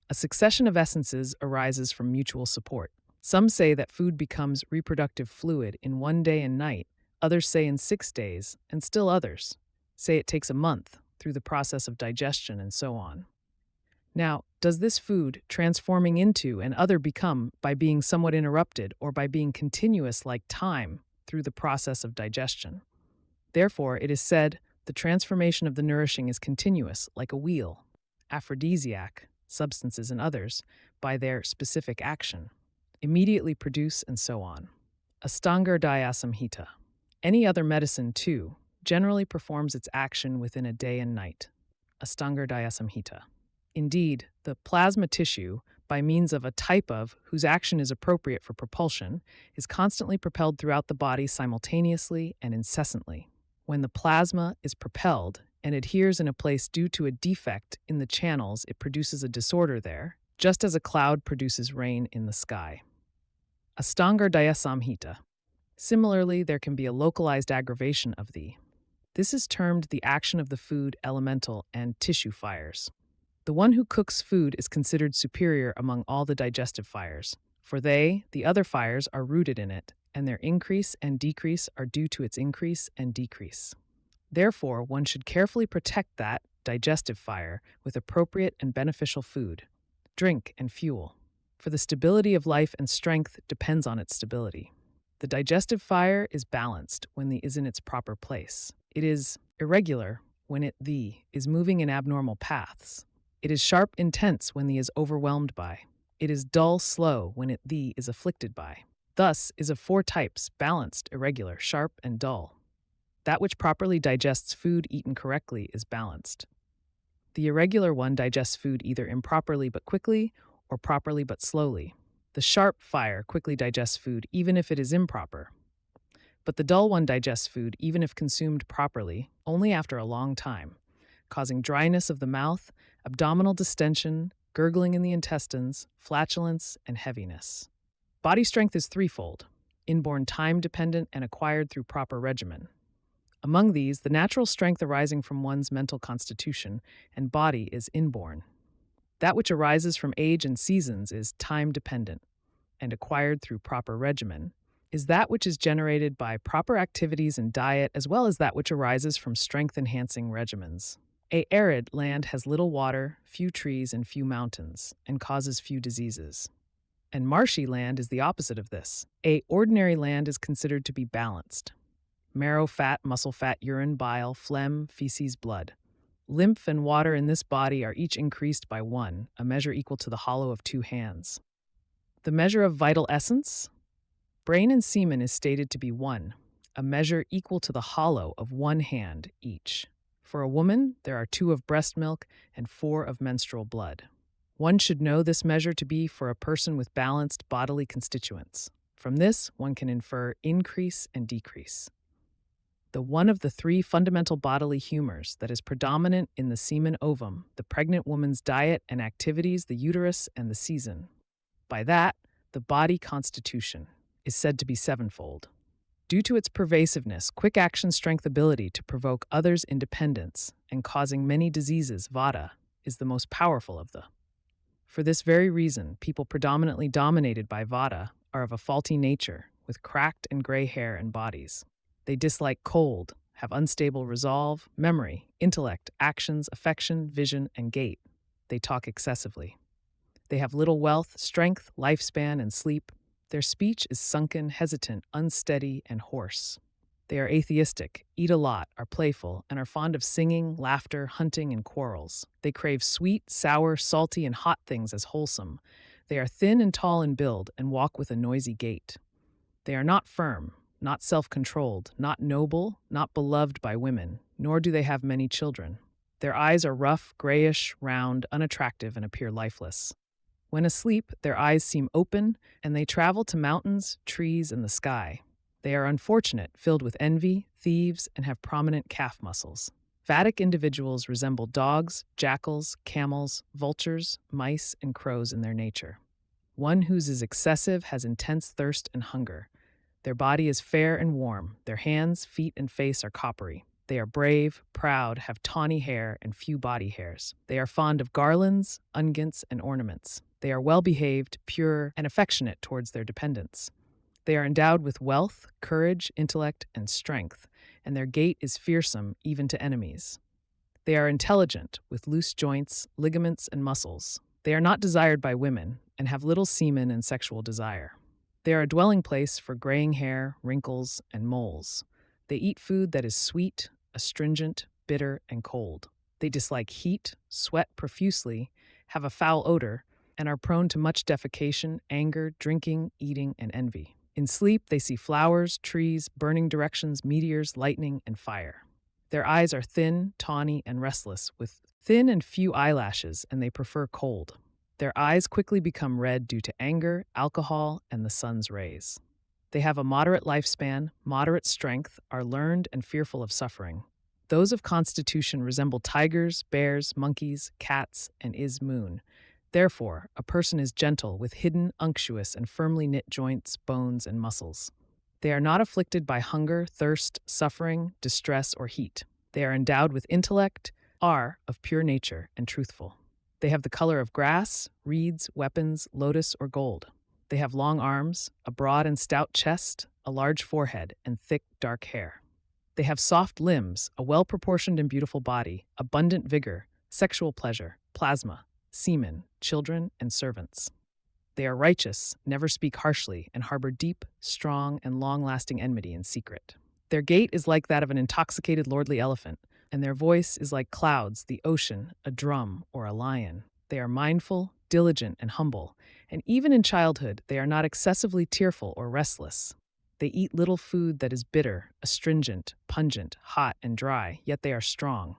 A succession of essences arises from mutual support. Some say that food becomes reproductive fluid in 1 day and night, others say in 6 days, and still others say it takes a month through the process of digestion and so on. Now, does this food transforming into and other become by being somewhat interrupted or by being continuous like time through the process of digestion. Therefore, it is said, the transformation of the nourishing is continuous, like a wheel. Aphrodisiac, substances and others, by their specific action, immediately produce and so on. Ashtanga Hridaya. Any other medicine, too, generally performs its action within a day and night. Ashtanga Hridaya. Indeed, the plasma tissue, by means of a type of whose action is appropriate for propulsion, is constantly propelled throughout the body simultaneously and incessantly. When the plasma is propelled and adheres in a place due to a defect in the channels, it produces a disorder there, just as a cloud produces rain in the sky. Ashtanga Hridaya. Similarly, there can be a localized aggravation of this is termed the action of the food, elemental, and tissue fires. The one who cooks food is considered superior among all the digestive fires, for they, the other fires, are rooted in it, and their increase and decrease are due to its increase and decrease. Therefore, one should carefully protect that digestive fire with appropriate and beneficial food, drink, and fuel, for the stability of life and strength depends on its stability. The digestive fire is balanced when the is in its proper place. It is irregular when it is moving in abnormal paths. It is sharp, intense when the is overwhelmed by. It is dull, slow when it is afflicted by. Thus is of four types: balanced, irregular, sharp, and dull. That which properly digests food eaten correctly is balanced. The irregular one digests food either improperly but quickly or properly but slowly. The sharp fire quickly digests food even if it is improper. But the dull one digests food even if consumed properly only after a long time, causing dryness of the mouth, abdominal distension, gurgling in the intestines, flatulence, and heaviness. Body strength is threefold: inborn, time-dependent, and acquired through proper regimen. Among these, the natural strength arising from one's mental constitution and body is inborn. That which arises from age and seasons is time-dependent, and acquired through proper regimen is that which is generated by proper activities and diet, as well as that which arises from strength-enhancing regimens. A arid land has little water, few trees, and few mountains, and causes few diseases. And marshy land is the opposite of this. A ordinary land is considered to be balanced. Marrow, fat, muscle fat, urine, bile, phlegm, feces, blood. Lymph and water in this body are each increased by one, a measure equal to the hollow of two hands. The measure of vital essence? Brain and semen is stated to be one, a measure equal to the hollow of one hand each. For a woman, there are 2 of breast milk and 4 of menstrual blood. One should know this measure to be for a person with balanced bodily constituents. From this, one can infer increase and decrease. The one of the 3 fundamental bodily humors that is predominant in the semen ovum, the pregnant woman's diet and activities, the uterus, and the season. By that, the body constitution is said to be 7-fold. Due to its pervasiveness, quick action, strength, ability to provoke others' independence, and causing many diseases, Vata is the most powerful of the. For this very reason, people predominantly dominated by Vata are of a faulty nature, with cracked and gray hair and bodies. They dislike cold, have unstable resolve, memory, intellect, actions, affection, vision, and gait. They talk excessively. They have little wealth, strength, lifespan, and sleep. Their speech is sunken, hesitant, unsteady, and hoarse. They are atheistic, eat a lot, are playful, and are fond of singing, laughter, hunting, and quarrels. They crave sweet, sour, salty, and hot things as wholesome. They are thin and tall in build and walk with a noisy gait. They are not firm, not self-controlled, not noble, not beloved by women, nor do they have many children. Their eyes are rough, grayish, round, unattractive, and appear lifeless. When asleep, their eyes seem open, and they travel to mountains, trees, and the sky. They are unfortunate, filled with envy, thieves, and have prominent calf muscles. Vatic individuals resemble dogs, jackals, camels, vultures, mice, and crows in their nature. One whose is excessive has intense thirst and hunger. Their body is fair and warm. Their hands, feet, and face are coppery. They are brave, proud, have tawny hair, and few body hairs. They are fond of garlands, unguents, and ornaments. They are well-behaved, pure, and affectionate towards their dependents. They are endowed with wealth, courage, intellect, and strength, and their gait is fearsome even to enemies. They are intelligent, with loose joints, ligaments, and muscles. They are not desired by women, and have little semen and sexual desire. They are a dwelling place for graying hair, wrinkles, and moles. They eat food that is sweet, astringent, bitter, and cold. They dislike heat, sweat profusely, have a foul odor, and are prone to much defecation, anger, drinking, eating, and envy. In sleep, they see flowers, trees, burning directions, meteors, lightning, and fire. Their eyes are thin, tawny, and restless, with thin and few eyelashes, and they prefer cold. Their eyes quickly become red due to anger, alcohol, and the sun's rays. They have a moderate lifespan, moderate strength, are learned and fearful of suffering. Those of constitution resemble tigers, bears, monkeys, cats, and is moon. Therefore, a person is gentle with hidden, unctuous, and firmly knit joints, bones, and muscles. They are not afflicted by hunger, thirst, suffering, distress, or heat. They are endowed with intellect, are of pure nature, and truthful. They have the color of grass, reeds, weapons, lotus, or gold. They have long arms, a broad and stout chest, a large forehead, and thick, dark hair. They have soft limbs, a well-proportioned and beautiful body, abundant vigor, sexual pleasure, plasma, semen, children, and servants. They are righteous, never speak harshly, and harbor deep, strong, and long-lasting enmity in secret. Their gait is like that of an intoxicated lordly elephant, and their voice is like clouds, the ocean, a drum, or a lion. They are mindful, diligent, and humble, and even in childhood they are not excessively tearful or restless. They eat little food that is bitter, astringent, pungent, hot, and dry, yet they are strong.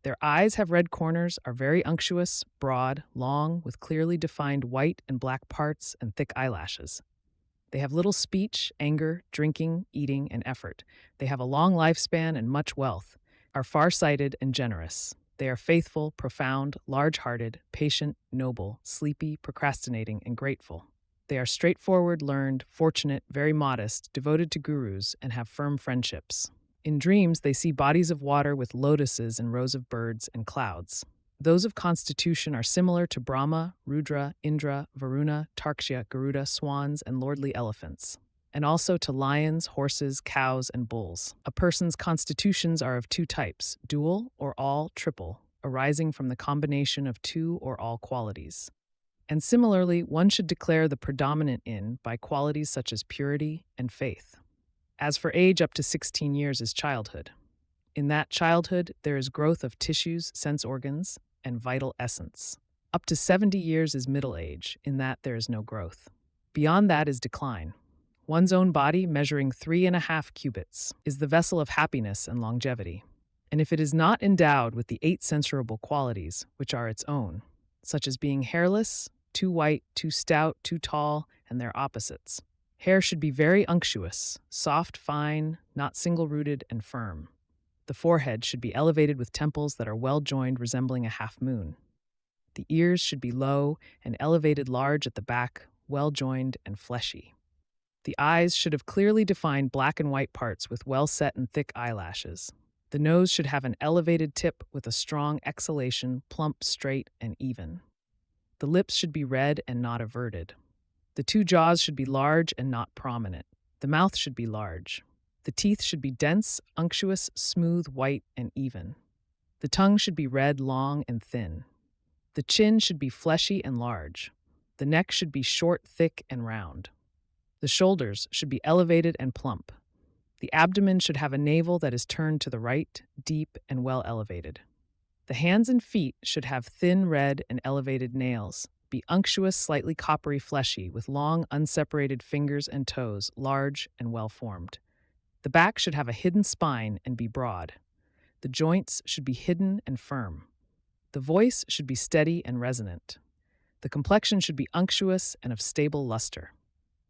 Their eyes have red corners, are very unctuous, broad, long, with clearly defined white and black parts and thick eyelashes. They have little speech, anger, drinking, eating, and effort. They have a long lifespan and much wealth, are far-sighted and generous. They are faithful, profound, large-hearted, patient, noble, sleepy, procrastinating, and grateful. They are straightforward, learned, fortunate, very modest, devoted to gurus, and have firm friendships. In dreams, they see bodies of water with lotuses and rows of birds and clouds. Those of constitution are similar to Brahma, Rudra, Indra, Varuna, Tarksha, Garuda, swans, and lordly elephants, and also to lions, horses, cows, and bulls. A person's constitutions are of two types, dual or all triple, arising from the combination of two or all qualities. And similarly, one should declare the predominant in by qualities such as purity and faith. As for age, up to 16 years is childhood. In that childhood, there is growth of tissues, sense organs, and vital essence. Up to 70 years is middle age, in that there is no growth. Beyond that is decline. One's own body, measuring 3.5 cubits, is the vessel of happiness and longevity. And if it is not endowed with the 8 censorable qualities, which are its own, such as being hairless, too white, too stout, too tall, and their opposites. Hair should be very unctuous, soft, fine, not single-rooted, and firm. The forehead should be elevated with temples that are well-joined, resembling a half-moon. The ears should be low and elevated large at the back, well-joined and fleshy. The eyes should have clearly defined black and white parts with well-set and thick eyelashes. The nose should have an elevated tip with a strong exhalation, plump, straight, and even. The lips should be red and not averted. The 2 jaws should be large and not prominent. The mouth should be large. The teeth should be dense, unctuous, smooth, white, and even. The tongue should be red, long, and thin. The chin should be fleshy and large. The neck should be short, thick, and round. The shoulders should be elevated and plump. The abdomen should have a navel that is turned to the right, deep, and well elevated. The hands and feet should have thin, red, and elevated nails, be unctuous, slightly coppery, fleshy, with long, unseparated fingers and toes, large and well-formed. The back should have a hidden spine and be broad. The joints should be hidden and firm. The voice should be steady and resonant. The complexion should be unctuous and of stable luster.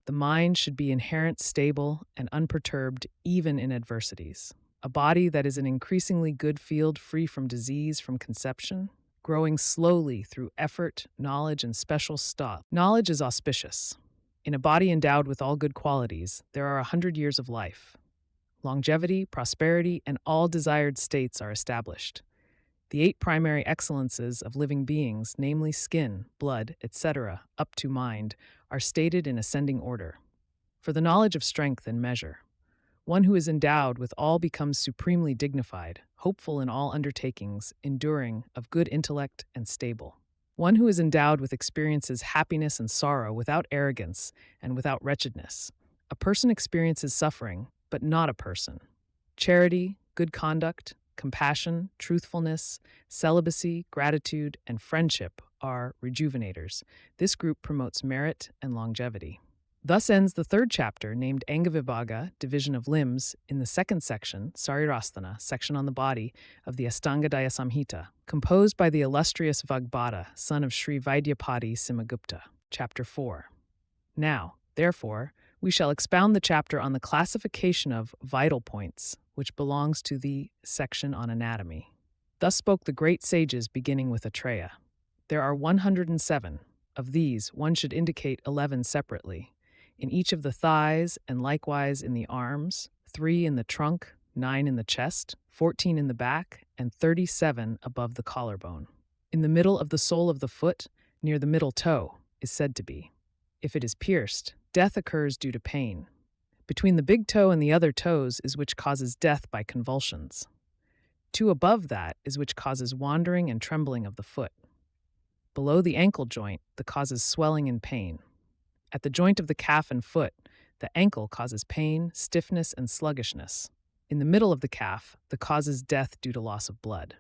The mind should be inherent, stable, and unperturbed even in adversities. A body that is an increasingly good field, free from disease from conception, growing slowly through effort, knowledge, and special stuff. Knowledge is auspicious. In a body endowed with all good qualities, there are 100 years of life. Longevity, prosperity, and all desired states are established. The 8 primary excellences of living beings, namely skin, blood, etc., up to mind, are stated in ascending order. For the knowledge of strength and measure, one who is endowed with all becomes supremely dignified, hopeful in all undertakings, enduring, of good intellect, and stable. one who is endowed with experiences happiness and sorrow without arrogance and without wretchedness. A person experiences suffering, but not a person. Charity, good conduct, compassion, truthfulness, celibacy, gratitude, and friendship are rejuvenators. This group promotes merit and longevity. Thus ends the third chapter, named Angavibhaga, division of limbs, in the second section, Sharira Sthana, section on the body, of the Ashtanga Hridaya Samhita, composed by the illustrious Vagbhata, son of Sri Vaidyapati Simhagupta. Chapter 4. Now, therefore, we shall expound the chapter on the classification of vital points, which belongs to the section on anatomy. Thus spoke the great sages, beginning with Atreya. There are 107. Of these, one should indicate 11 separately. In each of the thighs, and likewise in the arms, 3 in the trunk, 9 in the chest, 14 in the back, and 37 above the collarbone. In the middle of the sole of the foot, near the middle toe, is said to be. If it is pierced, death occurs due to pain. Between the big toe and the other toes is which causes death by convulsions. 2 above that is which causes wandering and trembling of the foot. Below the ankle joint, the causes swelling and pain. At the joint of the calf and foot, the ankle causes pain, stiffness, and sluggishness. In the middle of the calf, the causes death due to loss of blood.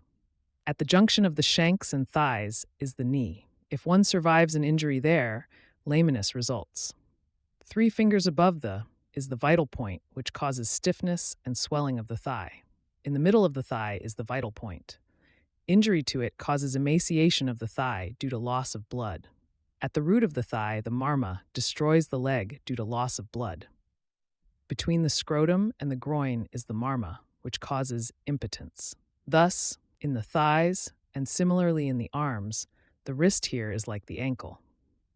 At the junction of the shanks and thighs is the knee. If one survives an injury there, lameness results. 3 fingers above is the vital point, which causes stiffness and swelling of the thigh. In the middle of the thigh is the vital point. Injury to it causes emaciation of the thigh due to loss of blood. At the root of the thigh, the marma destroys the leg due to loss of blood. Between the scrotum and the groin is the marma, which causes impotence. Thus, in the thighs, and similarly in the arms, the wrist here is like the ankle.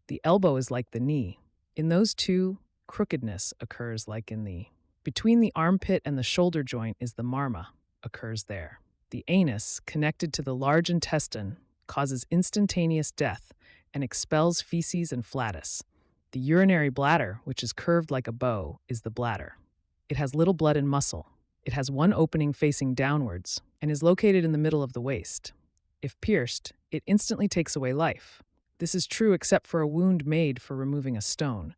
The elbow is like the knee. In those two, crookedness occurs like in the. Between the armpit and the shoulder joint is the marma, occurs there. The anus, connected to the large intestine, causes instantaneous death and expels feces and flatus. The urinary bladder, which is curved like a bow, is the bladder. It has little blood and muscle. It has one opening facing downwards and is located in the middle of the waist. If pierced, it instantly takes away life. This is true except for a wound made for removing a stone,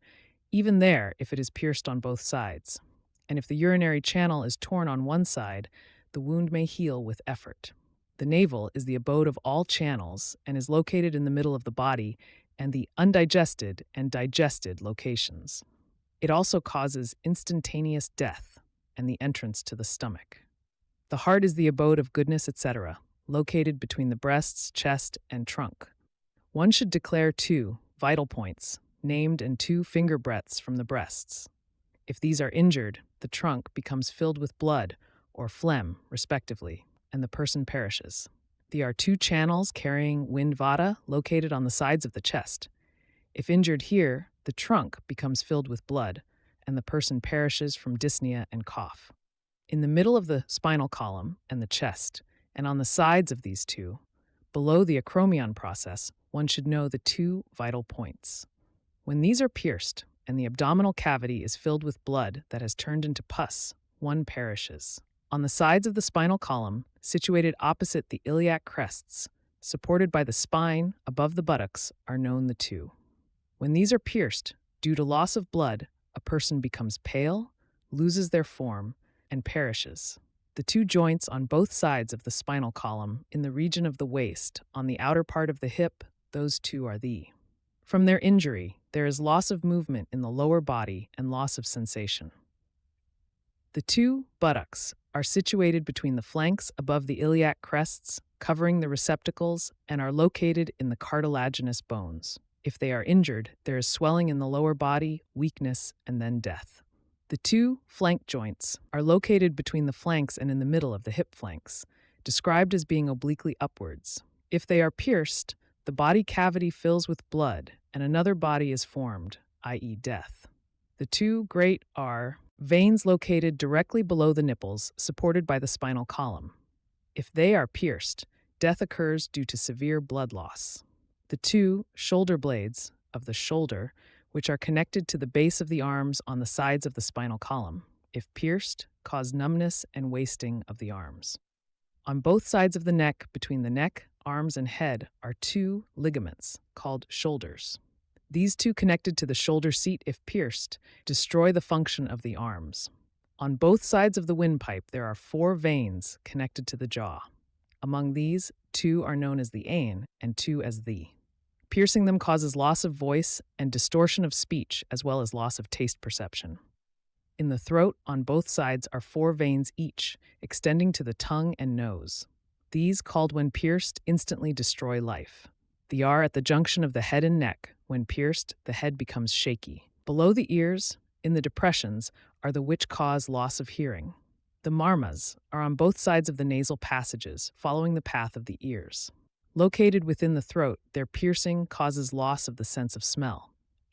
even there if it is pierced on both sides. And if the urinary channel is torn on one side, the wound may heal with effort. The navel is the abode of all channels and is located in the middle of the body and the undigested and digested locations. It also causes instantaneous death and the entrance to the stomach. The heart is the abode of goodness, etc., located between the breasts, chest, and trunk. One should declare 2 vital points, named, and 2 finger breadths from the breasts. If these are injured, the trunk becomes filled with blood or phlegm, respectively, and the person perishes. There are 2 channels carrying wind vata located on the sides of the chest. If injured here, the trunk becomes filled with blood, and the person perishes from dyspnea and cough. In the middle of the spinal column and the chest, and on the sides of these 2, below the acromion process, one should know the 2 vital points. When these are pierced, and the abdominal cavity is filled with blood that has turned into pus, one perishes. On the sides of the spinal column, situated opposite the iliac crests, supported by the spine above the buttocks, are known the 2. When these are pierced, due to loss of blood, a person becomes pale, loses their form, and perishes. The 2 joints on both sides of the spinal column, in the region of the waist, on the outer part of the hip, those 2 are the. From their injury, there is loss of movement in the lower body and loss of sensation. The 2 buttocks are situated between the flanks above the iliac crests, covering the receptacles, and are located in the cartilaginous bones. If they are injured, there is swelling in the lower body, weakness, and then death. The 2 flank joints are located between the flanks and in the middle of the hip flanks, described as being obliquely upwards. If they are pierced, the body cavity fills with blood, and another body is formed, i.e. death. The 2 great are veins located directly below the nipples, supported by the spinal column. If they are pierced, death occurs due to severe blood loss. The 2 shoulder blades of the shoulder, which are connected to the base of the arms on the sides of the spinal column, if pierced, cause numbness and wasting of the arms. On both sides of the neck, between the neck, arms and head are two ligaments called shoulders. These two, connected to the shoulder seat if pierced, destroy the function of the arms. On both sides of the windpipe, there are four veins connected to the jaw. Among these, two are known as the ane and two as the. Piercing them causes loss of voice and distortion of speech, as well as loss of taste perception. In the throat, on both sides, are four veins each, extending to the tongue and nose. These, called when pierced, instantly destroy life. They are at the junction of the head and neck. When pierced, the head becomes shaky. Below the ears, in the depressions, are the which cause loss of hearing. The marmas are on both sides of the nasal passages, following the path of the ears. Located within the throat, their piercing causes loss of the sense of smell.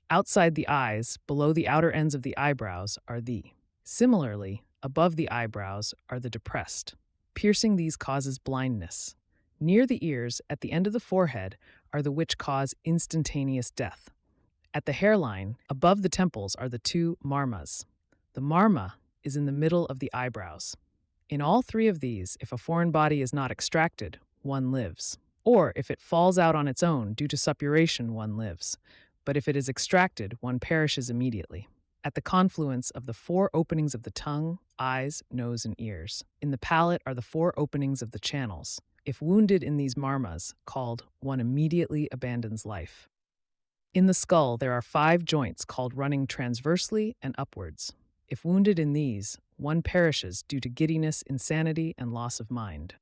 Outside the eyes, below the outer ends of the eyebrows, are the. Similarly, above the eyebrows are the depressed. Piercing these causes blindness. Near the ears, at the end of the forehead, are the which cause instantaneous death. At the hairline, above the temples, are the two marmas. The marma is in the middle of the eyebrows. In all three of these, if a foreign body is not extracted, one lives. Or if it falls out on its own due to suppuration, one lives. But if it is extracted, one perishes immediately. At the confluence of the four openings of the tongue, eyes, nose, and ears. In the palate are the four openings of the channels. If wounded in these marmas, called, one immediately abandons life. In the skull, there are five joints called running transversely and upwards. If wounded in these, one perishes due to giddiness, insanity, and loss of mind.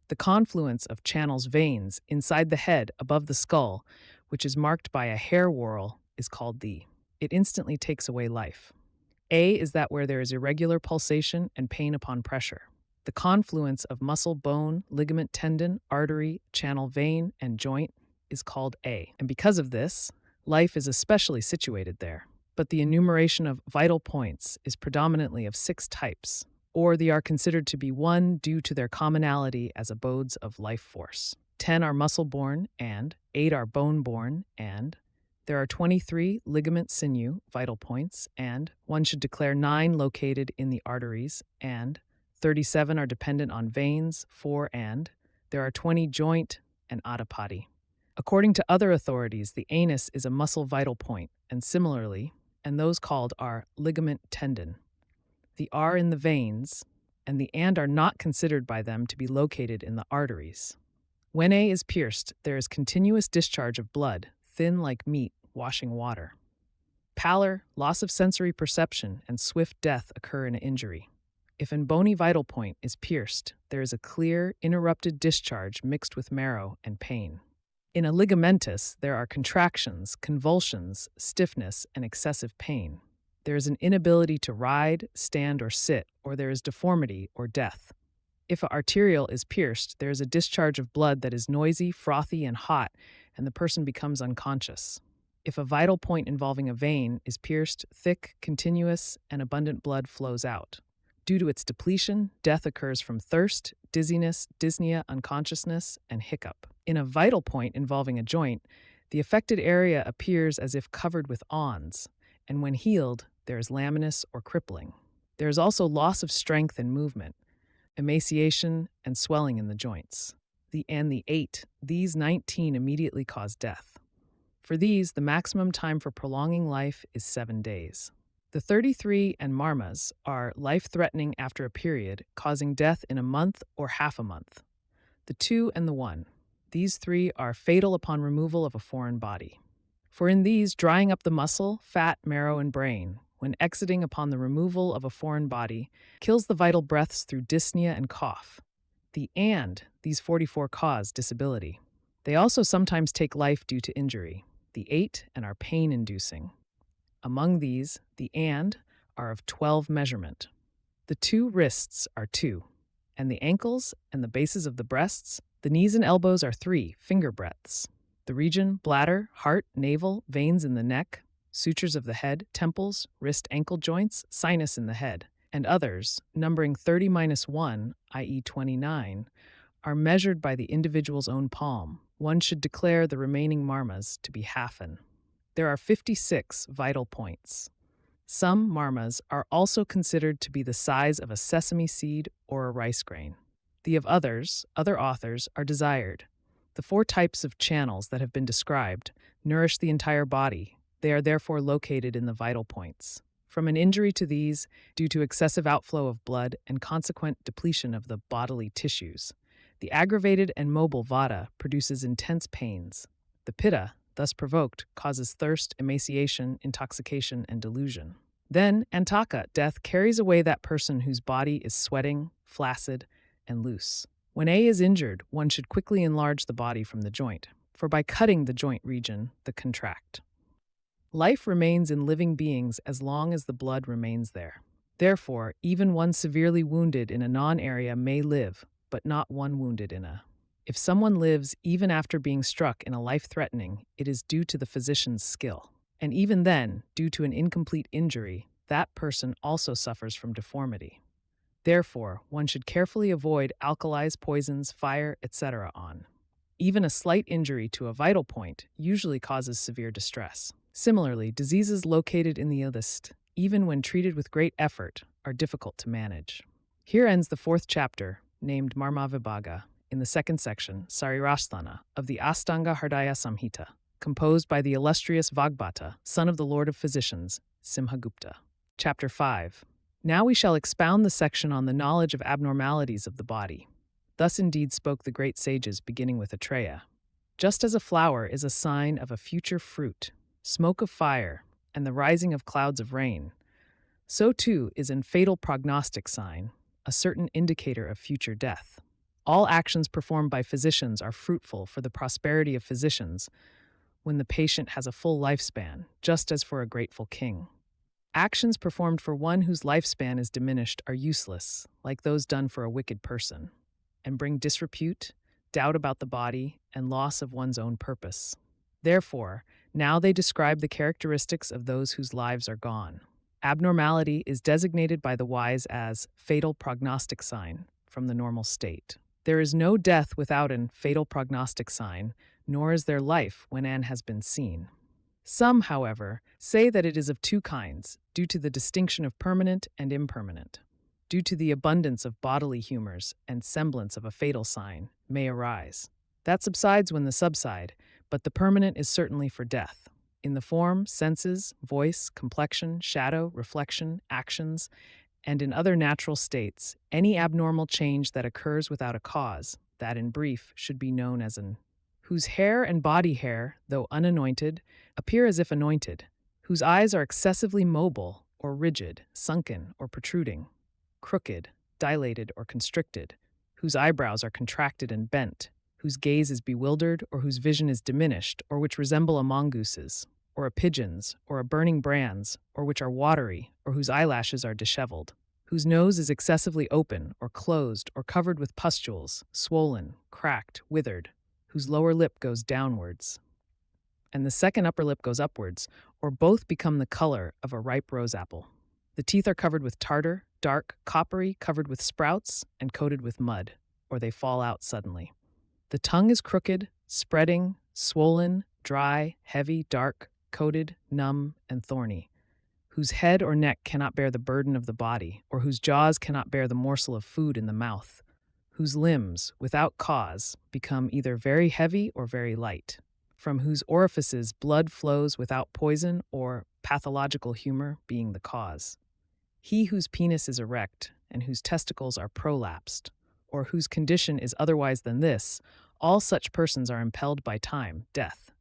The confluence of channels veins inside the head above the skull, which is marked by a hair whorl, is called the. It instantly takes away life. A is that where there is irregular pulsation and pain upon pressure. The confluence of muscle, bone, ligament, tendon, artery, channel, vein, and joint is called A. And because of this, life is especially situated there. But the enumeration of vital points is predominantly of 6 types, or they are considered to be 1 due to their commonality as abodes of life force. 10 are muscle-borne, and 8 are bone-borne, and there are 23 ligament sinew vital points, and one should declare 9 located in the arteries, and 37 are dependent on veins, 4 and there are 20 joint and adipati. According to other authorities, the anus is a muscle vital point, and similarly, and those called are ligament tendon. The are in the veins, and the and are not considered by them to be located in the arteries. When A is pierced, there is continuous discharge of blood, thin like meat washing water. Pallor, loss of sensory perception, and swift death occur in an injury. If an bony vital point is pierced, there is a clear, interrupted discharge mixed with marrow and pain. In a ligamentous, there are contractions, convulsions, stiffness, and excessive pain. There is an inability to ride, stand, or sit, or there is deformity or death. If an arterial is pierced, there is a discharge of blood that is noisy, frothy, and hot, and the person becomes unconscious. If a vital point involving a vein is pierced, thick, continuous, and abundant blood flows out. Due to its depletion, death occurs from thirst, dizziness, dyspnea, unconsciousness, and hiccup. In a vital point involving a joint, the affected area appears as if covered with ons, and when healed, there is laminus or crippling. There is also loss of strength and movement, emaciation, and swelling in the joints. The 8, these 19 immediately cause death. For these, the maximum time for prolonging life is 7 days. The 33 and marmas are life-threatening after a period, causing death in a month or half a month. The 2 and the 1. These 3 are fatal upon removal of a foreign body. For in these, drying up the muscle, fat, marrow, and brain, when exiting upon the removal of a foreign body, kills the vital breaths through dyspnea and cough. The and, these 44 cause disability. They also sometimes take life due to injury. The 8 and are pain-inducing. Among these, the and are of 12 measurement. The 2 wrists are 2, and the ankles and the bases of the breasts, the knees and elbows are 3 finger breadths. The region, bladder, heart, navel, veins in the neck, sutures of the head, temples, wrist, ankle joints, sinus in the head, and others, numbering 30-1, i.e. 29, are measured by the individual's own palm. One should declare the remaining marmas to be halfen. There are 56 vital points. Some marmas are also considered to be the size of a sesame seed or a rice grain. The of other authors are desired. The four types of channels that have been described nourish the entire body. They are therefore located in the vital points. From an injury to these, due to excessive outflow of blood and consequent depletion of the bodily tissues, the aggravated and mobile vata produces intense pains. The pitta, thus provoked, causes thirst, emaciation, intoxication, and delusion. Then, antaka, death, carries away that person whose body is sweating, flaccid, and loose. When A is injured, one should quickly enlarge the body from the joint, for by cutting the joint region, the contract. Life remains in living beings as long as the blood remains there. Therefore, even one severely wounded in a non-area may live, but not one wounded in a. If someone lives even after being struck in a life-threatening, it is due to the physician's skill. And even then, due to an incomplete injury, that person also suffers from deformity. Therefore, one should carefully avoid alkalis, poisons, fire, etc. on. Even a slight injury to a vital point usually causes severe distress. Similarly, diseases located in the illest, even when treated with great effort, are difficult to manage. Here ends the fourth chapter, named Marmavibhaga, in the second section, Sharira Sthana, of the Ashtanga Hridaya Samhita, composed by the illustrious Vagbhata, son of the Lord of Physicians, Simhagupta. Chapter 5. Now we shall expound the section on the knowledge of abnormalities of the body. Thus indeed spoke the great sages, beginning with Atreya. Just as a flower is a sign of a future fruit, smoke of fire, and the rising of clouds of rain, so too is an fatal prognostic sign, a certain indicator of future death. All actions performed by physicians are fruitful for the prosperity of physicians when the patient has a full lifespan, just as for a grateful king. Actions performed for one whose lifespan is diminished are useless, like those done for a wicked person, and bring disrepute, doubt about the body, and loss of one's own purpose. Therefore, now they describe the characteristics of those whose lives are gone. Abnormality is designated by the wise as fatal prognostic sign from the normal state. There is no death without an fatal prognostic sign, nor is there life when an has been seen. Some, however, say that it is of two kinds, due to the distinction of permanent and impermanent. Due to the abundance of bodily humors and semblance of a fatal sign may arise. That subsides when the subside, but the permanent is certainly for death. In the form, senses, voice, complexion, shadow, reflection, actions, and in other natural states, any abnormal change that occurs without a cause, that in brief should be known as an whose hair and body hair, though unanointed, appear as if anointed, whose eyes are excessively mobile or rigid, sunken or protruding, crooked, dilated or constricted, whose eyebrows are contracted and bent, whose gaze is bewildered or whose vision is diminished, or which resemble a mongoose's, or a pigeon's, or a burning brand's, or which are watery, or whose eyelashes are disheveled, whose nose is excessively open or closed or covered with pustules, swollen, cracked, withered, whose lower lip goes downwards, and the second upper lip goes upwards, or both become the color of a ripe rose apple. The teeth are covered with tartar, dark, coppery, covered with sprouts, and coated with mud, or they fall out suddenly. The tongue is crooked, spreading, swollen, dry, heavy, dark, coated, numb, and thorny, whose head or neck cannot bear the burden of the body, or whose jaws cannot bear the morsel of food in the mouth, whose limbs, without cause, become either very heavy or very light, from whose orifices blood flows without poison or pathological humor being the cause. He whose penis is erect and whose testicles are prolapsed, or whose condition is otherwise than this, all such persons are impelled by time, death.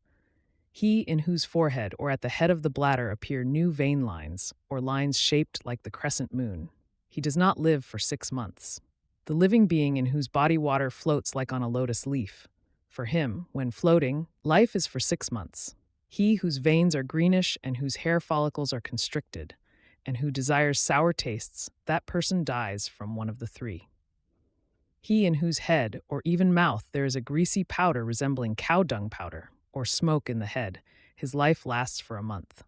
He in whose forehead or at the head of the bladder appear new vein lines, or lines shaped like the crescent moon, he does not live for 6 months. The living being in whose body water floats like on a lotus leaf, for him, when floating, life is for 6 months. He whose veins are greenish and whose hair follicles are constricted, and who desires sour tastes, that person dies from one of the three. He in whose head or even mouth there is a greasy powder resembling cow dung powder, or smoke in the head, his life lasts for a month.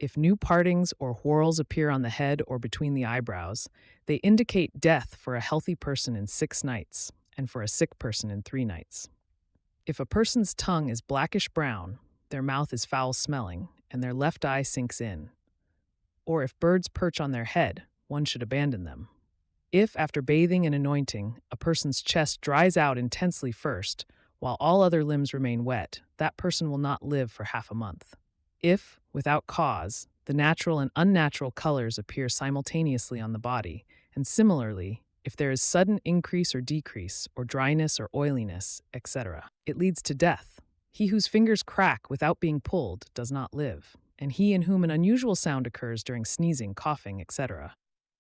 If new partings or whorls appear on the head or between the eyebrows, they indicate death for a healthy person in 6 nights, and for a sick person in 3 nights. If a person's tongue is blackish-brown, their mouth is foul-smelling, and their left eye sinks in. Or if birds perch on their head, one should abandon them. If, after bathing and anointing, a person's chest dries out intensely first, while all other limbs remain wet, that person will not live for half a month. If, without cause, the natural and unnatural colors appear simultaneously on the body, and similarly, if there is sudden increase or decrease, or dryness or oiliness, etc., it leads to death. He whose fingers crack without being pulled does not live, and he in whom an unusual sound occurs during sneezing, coughing, etc.,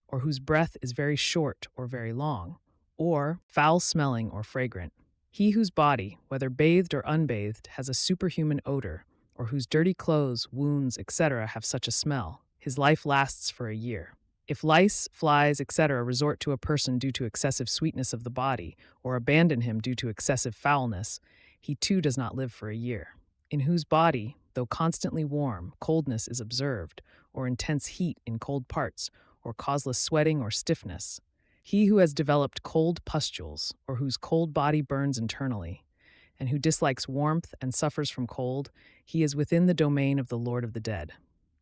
or whose breath is very short or very long, or foul-smelling or fragrant. He whose body, whether bathed or unbathed, has a superhuman odor, or whose dirty clothes, wounds, etc. have such a smell, his life lasts for a year. If lice, flies, etc. resort to a person due to excessive sweetness of the body, or abandon him due to excessive foulness, he too does not live for a year. In whose body, though constantly warm, coldness is observed, or intense heat in cold parts, or causeless sweating or stiffness. He who has developed cold pustules, or whose cold body burns internally, and who dislikes warmth and suffers from cold, he is within the domain of the Lord of the dead.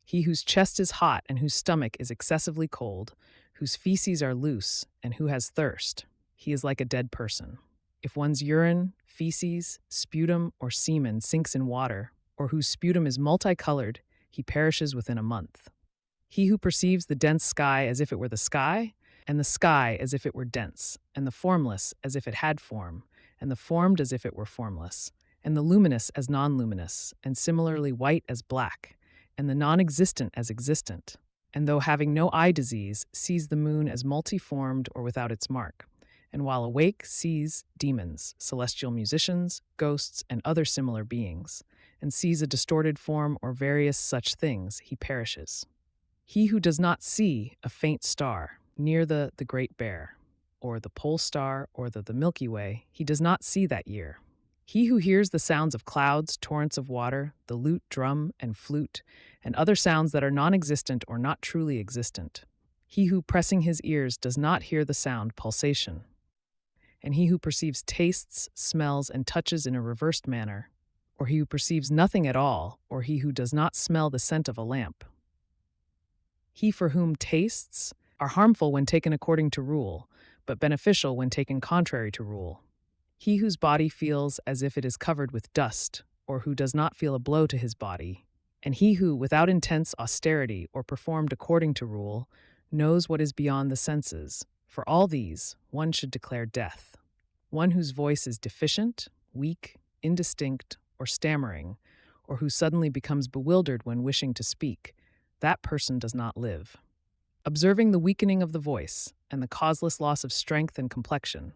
He whose chest is hot and whose stomach is excessively cold, whose feces are loose, and who has thirst, he is like a dead person. If one's urine, feces, sputum, or semen sinks in water, or whose sputum is multicolored, he perishes within a month. He who perceives the dense sky as if it were the sky, and the sky as if it were dense, and the formless as if it had form, and the formed as if it were formless, and the luminous as non-luminous, and similarly white as black, and the non-existent as existent, and though having no eye disease, sees the moon as multiformed or without its mark, and while awake sees demons, celestial musicians, ghosts, and other similar beings, and sees a distorted form or various such things, he perishes. He who does not see a faint star near the Great Bear, or the Pole Star, or the Milky Way, he does not see that year. He who hears the sounds of clouds, torrents of water, the lute, drum, and flute, and other sounds that are non-existent or not truly existent. He who, pressing his ears, does not hear the sound, pulsation. And he who perceives tastes, smells, and touches in a reversed manner, or he who perceives nothing at all, or he who does not smell the scent of a lamp. He for whom tastes are harmful when taken according to rule, but beneficial when taken contrary to rule. He whose body feels as if it is covered with dust, or who does not feel a blow to his body, and he who, without intense austerity or performed according to rule, knows what is beyond the senses. For all these, one should declare death. One whose voice is deficient, weak, indistinct, or stammering, or who suddenly becomes bewildered when wishing to speak, that person does not live. Observing the weakening of the voice, and the causeless loss of strength and complexion,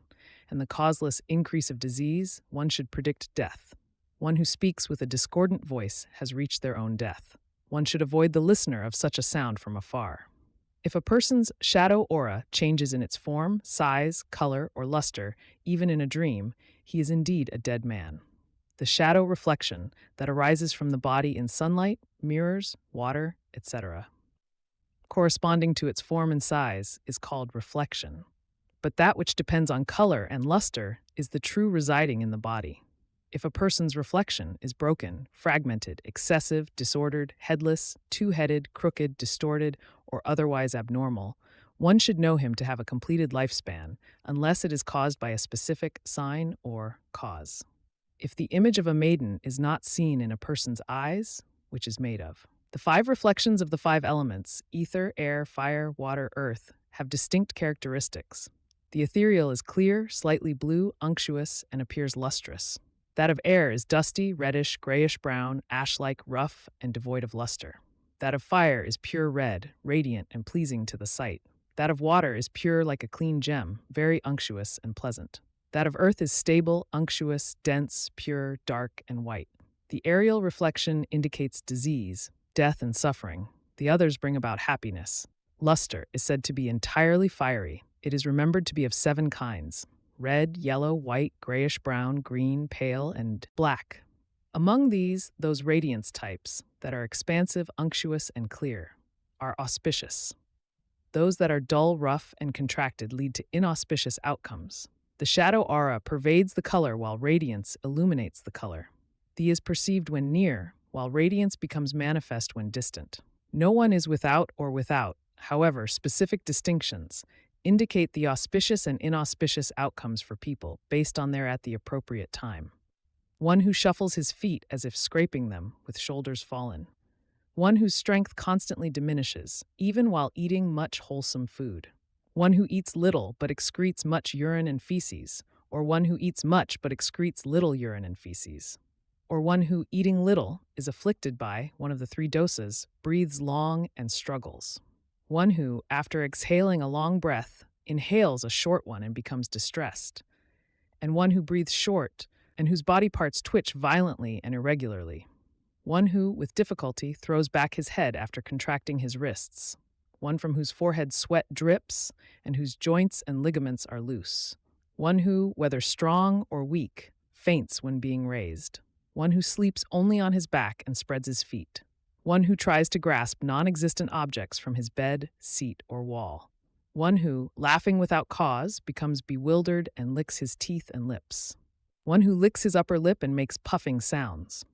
and the causeless increase of disease, one should predict death. One who speaks with a discordant voice has reached their own death. One should avoid the listener of such a sound from afar. If a person's shadow aura changes in its form, size, color, or luster, even in a dream, he is indeed a dead man. The shadow reflection that arises from the body in sunlight, mirrors, water, etc., corresponding to its form and size, is called reflection. But that which depends on color and luster is the true residing in the body. If a person's reflection is broken, fragmented, excessive, disordered, headless, two-headed, crooked, distorted, or otherwise abnormal, one should know him to have a completed lifespan, unless it is caused by a specific sign or cause. If the image of a maiden is not seen in a person's eyes, which is made of. The 5 reflections of the 5 elements, ether, air, fire, water, earth, have distinct characteristics. The ethereal is clear, slightly blue, unctuous, and appears lustrous. That of air is dusty, reddish, grayish-brown, ash-like, rough, and devoid of luster. That of fire is pure red, radiant, and pleasing to the sight. That of water is pure like a clean gem, very unctuous and pleasant. That of earth is stable, unctuous, dense, pure, dark, and white. The aerial reflection indicates disease, death, and suffering. The others bring about happiness. Luster is said to be entirely fiery. It is remembered to be of 7 kinds: red, yellow, white, grayish-brown, green, pale, and black. Among these, those radiance types that are expansive, unctuous, and clear are auspicious. Those that are dull, rough, and contracted lead to inauspicious outcomes. The shadow aura pervades the color while radiance illuminates the color. The is perceived when near, while radiance becomes manifest when distant. No one is without or without. However, specific distinctions indicate the auspicious and inauspicious outcomes for people based on their at the appropriate time. one who shuffles his feet as if scraping them with shoulders fallen, one whose strength constantly diminishes, even while eating much wholesome food, one who eats little but excretes much urine and feces, or one who eats much but excretes little urine and feces, or one who, eating little, is afflicted by one of the three dosas, breathes long and struggles, one who, after exhaling a long breath, inhales a short one and becomes distressed, and one who breathes short and whose body parts twitch violently and irregularly, one who, with difficulty, throws back his head after contracting his wrists, one from whose forehead sweat drips and whose joints and ligaments are loose, one who, whether strong or weak, faints when being raised, one who sleeps only on his back and spreads his feet, one who tries to grasp non-existent objects from his bed, seat, or wall, one who, laughing without cause, becomes bewildered and licks his teeth and lips, one who licks his upper lip and makes puffing sounds,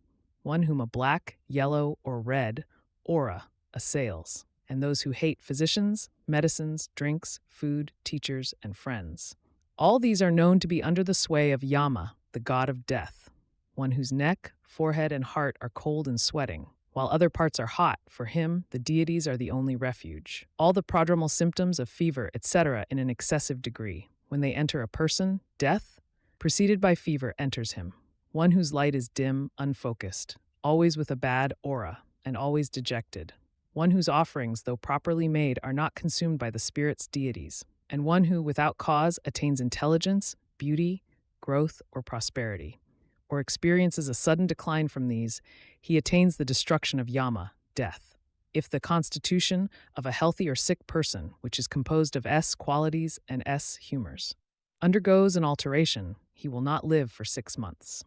one whom a black, yellow, or red aura assails, and those who hate physicians, medicines, drinks, food, teachers, and friends. All these are known to be under the sway of Yama, the god of death, one whose neck, forehead, and heart are cold and sweating, while other parts are hot. For him, the deities are the only refuge. All the prodromal symptoms of fever, etc., in an excessive degree. When they enter a person, death, preceded by fever, enters him, one whose light is dim, unfocused, always with a bad aura, and always dejected, one whose offerings, though properly made, are not consumed by the spirit's deities, and one who, without cause, attains intelligence, beauty, growth, or prosperity, or experiences a sudden decline from these, he attains the destruction of Yama, death. If the constitution of a healthy or sick person, which is composed of S qualities and S humors, undergoes an alteration, he will not live for 6 months.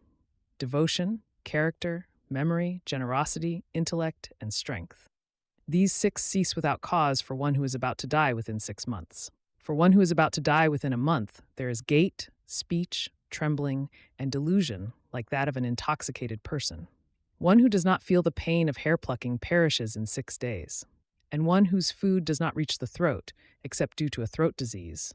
Devotion, character, memory, generosity, intellect, and strength. These 6 cease without cause for one who is about to die within 6 months. For one who is about to die within a month, there is gait, speech, trembling, and delusion like that of an intoxicated person. One who does not feel the pain of hair plucking perishes in 6 days, and one whose food does not reach the throat, except due to a throat disease.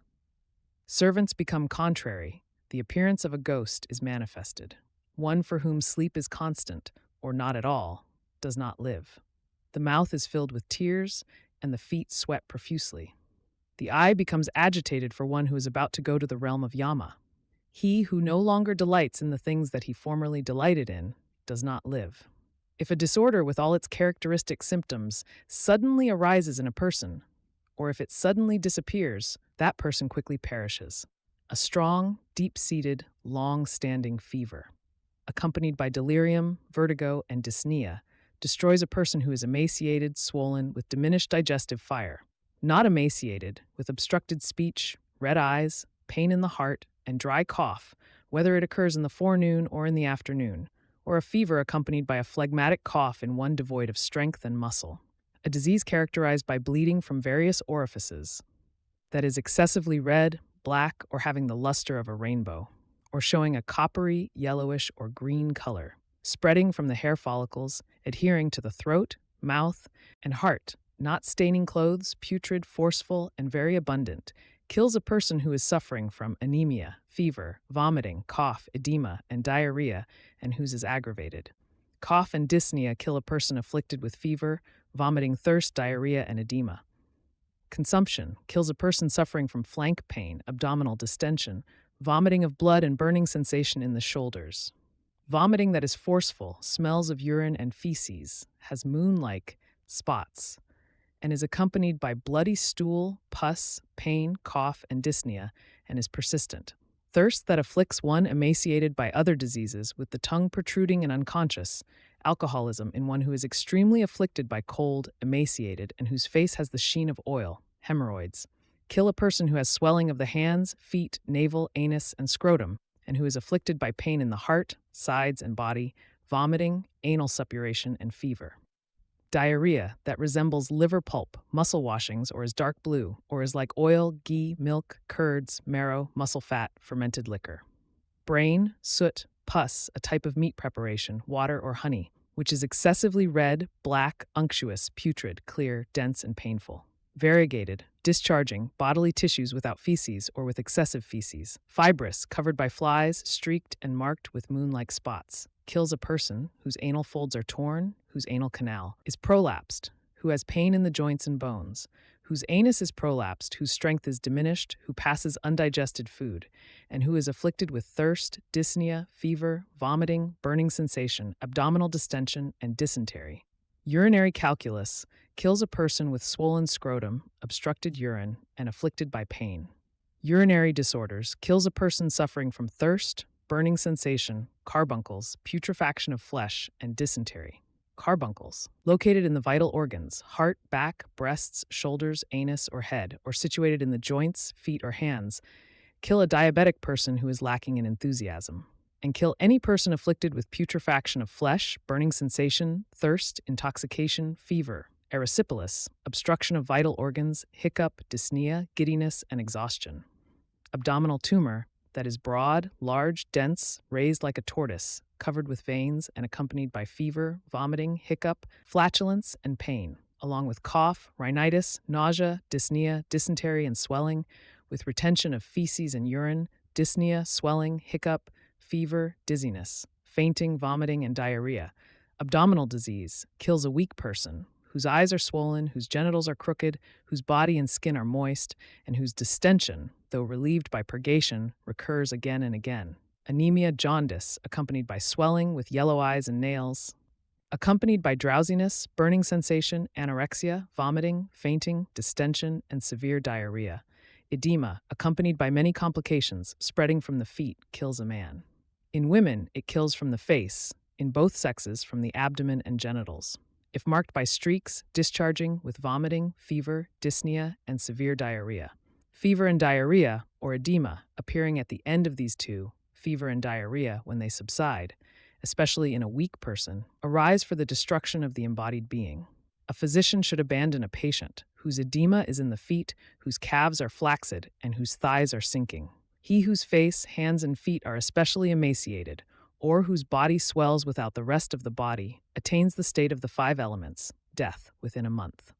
Servants become contrary, the appearance of a ghost is manifested. One for whom sleep is constant, or not at all, does not live. The mouth is filled with tears, and the feet sweat profusely. The eye becomes agitated for one who is about to go to the realm of Yama. He who no longer delights in the things that he formerly delighted in does not live. If a disorder with all its characteristic symptoms suddenly arises in a person, or if it suddenly disappears, that person quickly perishes. A strong, deep-seated, long-standing fever, accompanied by delirium, vertigo, and dyspnea, destroys a person who is emaciated, swollen, with diminished digestive fire, not emaciated, with obstructed speech, red eyes, pain in the heart, and dry cough, whether it occurs in the forenoon or in the afternoon, or a fever accompanied by a phlegmatic cough in one devoid of strength and muscle. A disease characterized by bleeding from various orifices, that is excessively red, black, or having the luster of a rainbow, or showing a coppery, yellowish, or green color, spreading from the hair follicles, adhering to the throat, mouth, and heart, not staining clothes, putrid, forceful, and very abundant, kills a person who is suffering from anemia, fever, vomiting, cough, edema, and diarrhea, and whose is aggravated. Cough and dyspnea kill a person afflicted with fever, vomiting, thirst, diarrhea, and edema. Consumption kills a person suffering from flank pain, abdominal distension, vomiting of blood, and burning sensation in the shoulders. Vomiting that is forceful, smells of urine and feces, has moon-like spots, and is accompanied by bloody stool, pus, pain, cough, and dyspnea, and is persistent. Thirst that afflicts one emaciated by other diseases, with the tongue protruding and unconscious. Alcoholism in one who is extremely afflicted by cold, emaciated, and whose face has the sheen of oil. Hemorrhoids kill a person who has swelling of the hands, feet, navel, anus, and scrotum, and who is afflicted by pain in the heart, sides, and body, vomiting, anal suppuration, and fever. Diarrhea that resembles liver pulp, muscle washings, or is dark blue, or is like oil, ghee, milk, curds, marrow, muscle fat, fermented liquor. Brain, soot, pus, a type of meat preparation, water or honey, which is excessively red, black, unctuous, putrid, clear, dense, and painful. Variegated, discharging bodily tissues without feces or with excessive feces. Fibrous, covered by flies, streaked and marked with moon-like spots. Kills a person whose anal folds are torn, whose anal canal is prolapsed, who has pain in the joints and bones, whose anus is prolapsed, whose strength is diminished, who passes undigested food, and who is afflicted with thirst, dyspnea, fever, vomiting, burning sensation, abdominal distension, and dysentery. Urinary calculus kills a person with swollen scrotum, obstructed urine, and afflicted by pain. Urinary disorders kills a person suffering from thirst, burning sensation, carbuncles, putrefaction of flesh, and dysentery. Carbuncles, located in the vital organs, heart, back, breasts, shoulders, anus, or head, or situated in the joints, feet, or hands, kill a diabetic person who is lacking in enthusiasm, and kill any person afflicted with putrefaction of flesh, burning sensation, thirst, intoxication, fever, erysipelas, obstruction of vital organs, hiccup, dyspnea, giddiness, and exhaustion. Abdominal tumor, that is broad, large, dense, raised like a tortoise, covered with veins and accompanied by fever, vomiting, hiccup, flatulence, and pain, along with cough, rhinitis, nausea, dyspnea, dysentery, and swelling, with retention of feces and urine, dyspnea, swelling, hiccup, fever, dizziness, fainting, vomiting, and diarrhea. Abdominal disease kills a weak person whose eyes are swollen, whose genitals are crooked, whose body and skin are moist, and whose distension, though relieved by purgation, recurs again and again. Anemia, jaundice, accompanied by swelling with yellow eyes and nails, accompanied by drowsiness, burning sensation, anorexia, vomiting, fainting, distension, and severe diarrhea. Edema, accompanied by many complications, spreading from the feet, kills a man. In women, it kills from the face, in both sexes from the abdomen and genitals. If marked by streaks, discharging with vomiting, fever, dyspnea, and severe diarrhea. Fever and diarrhea, or edema, appearing at the end of these two, fever and diarrhea when they subside, especially in a weak person, arise for the destruction of the embodied being. A physician should abandon a patient whose edema is in the feet, whose calves are flaccid, and whose thighs are sinking. He whose face, hands, and feet are especially emaciated, or whose body swells without the rest of the body, attains the state of the 5 elements, death, within a month.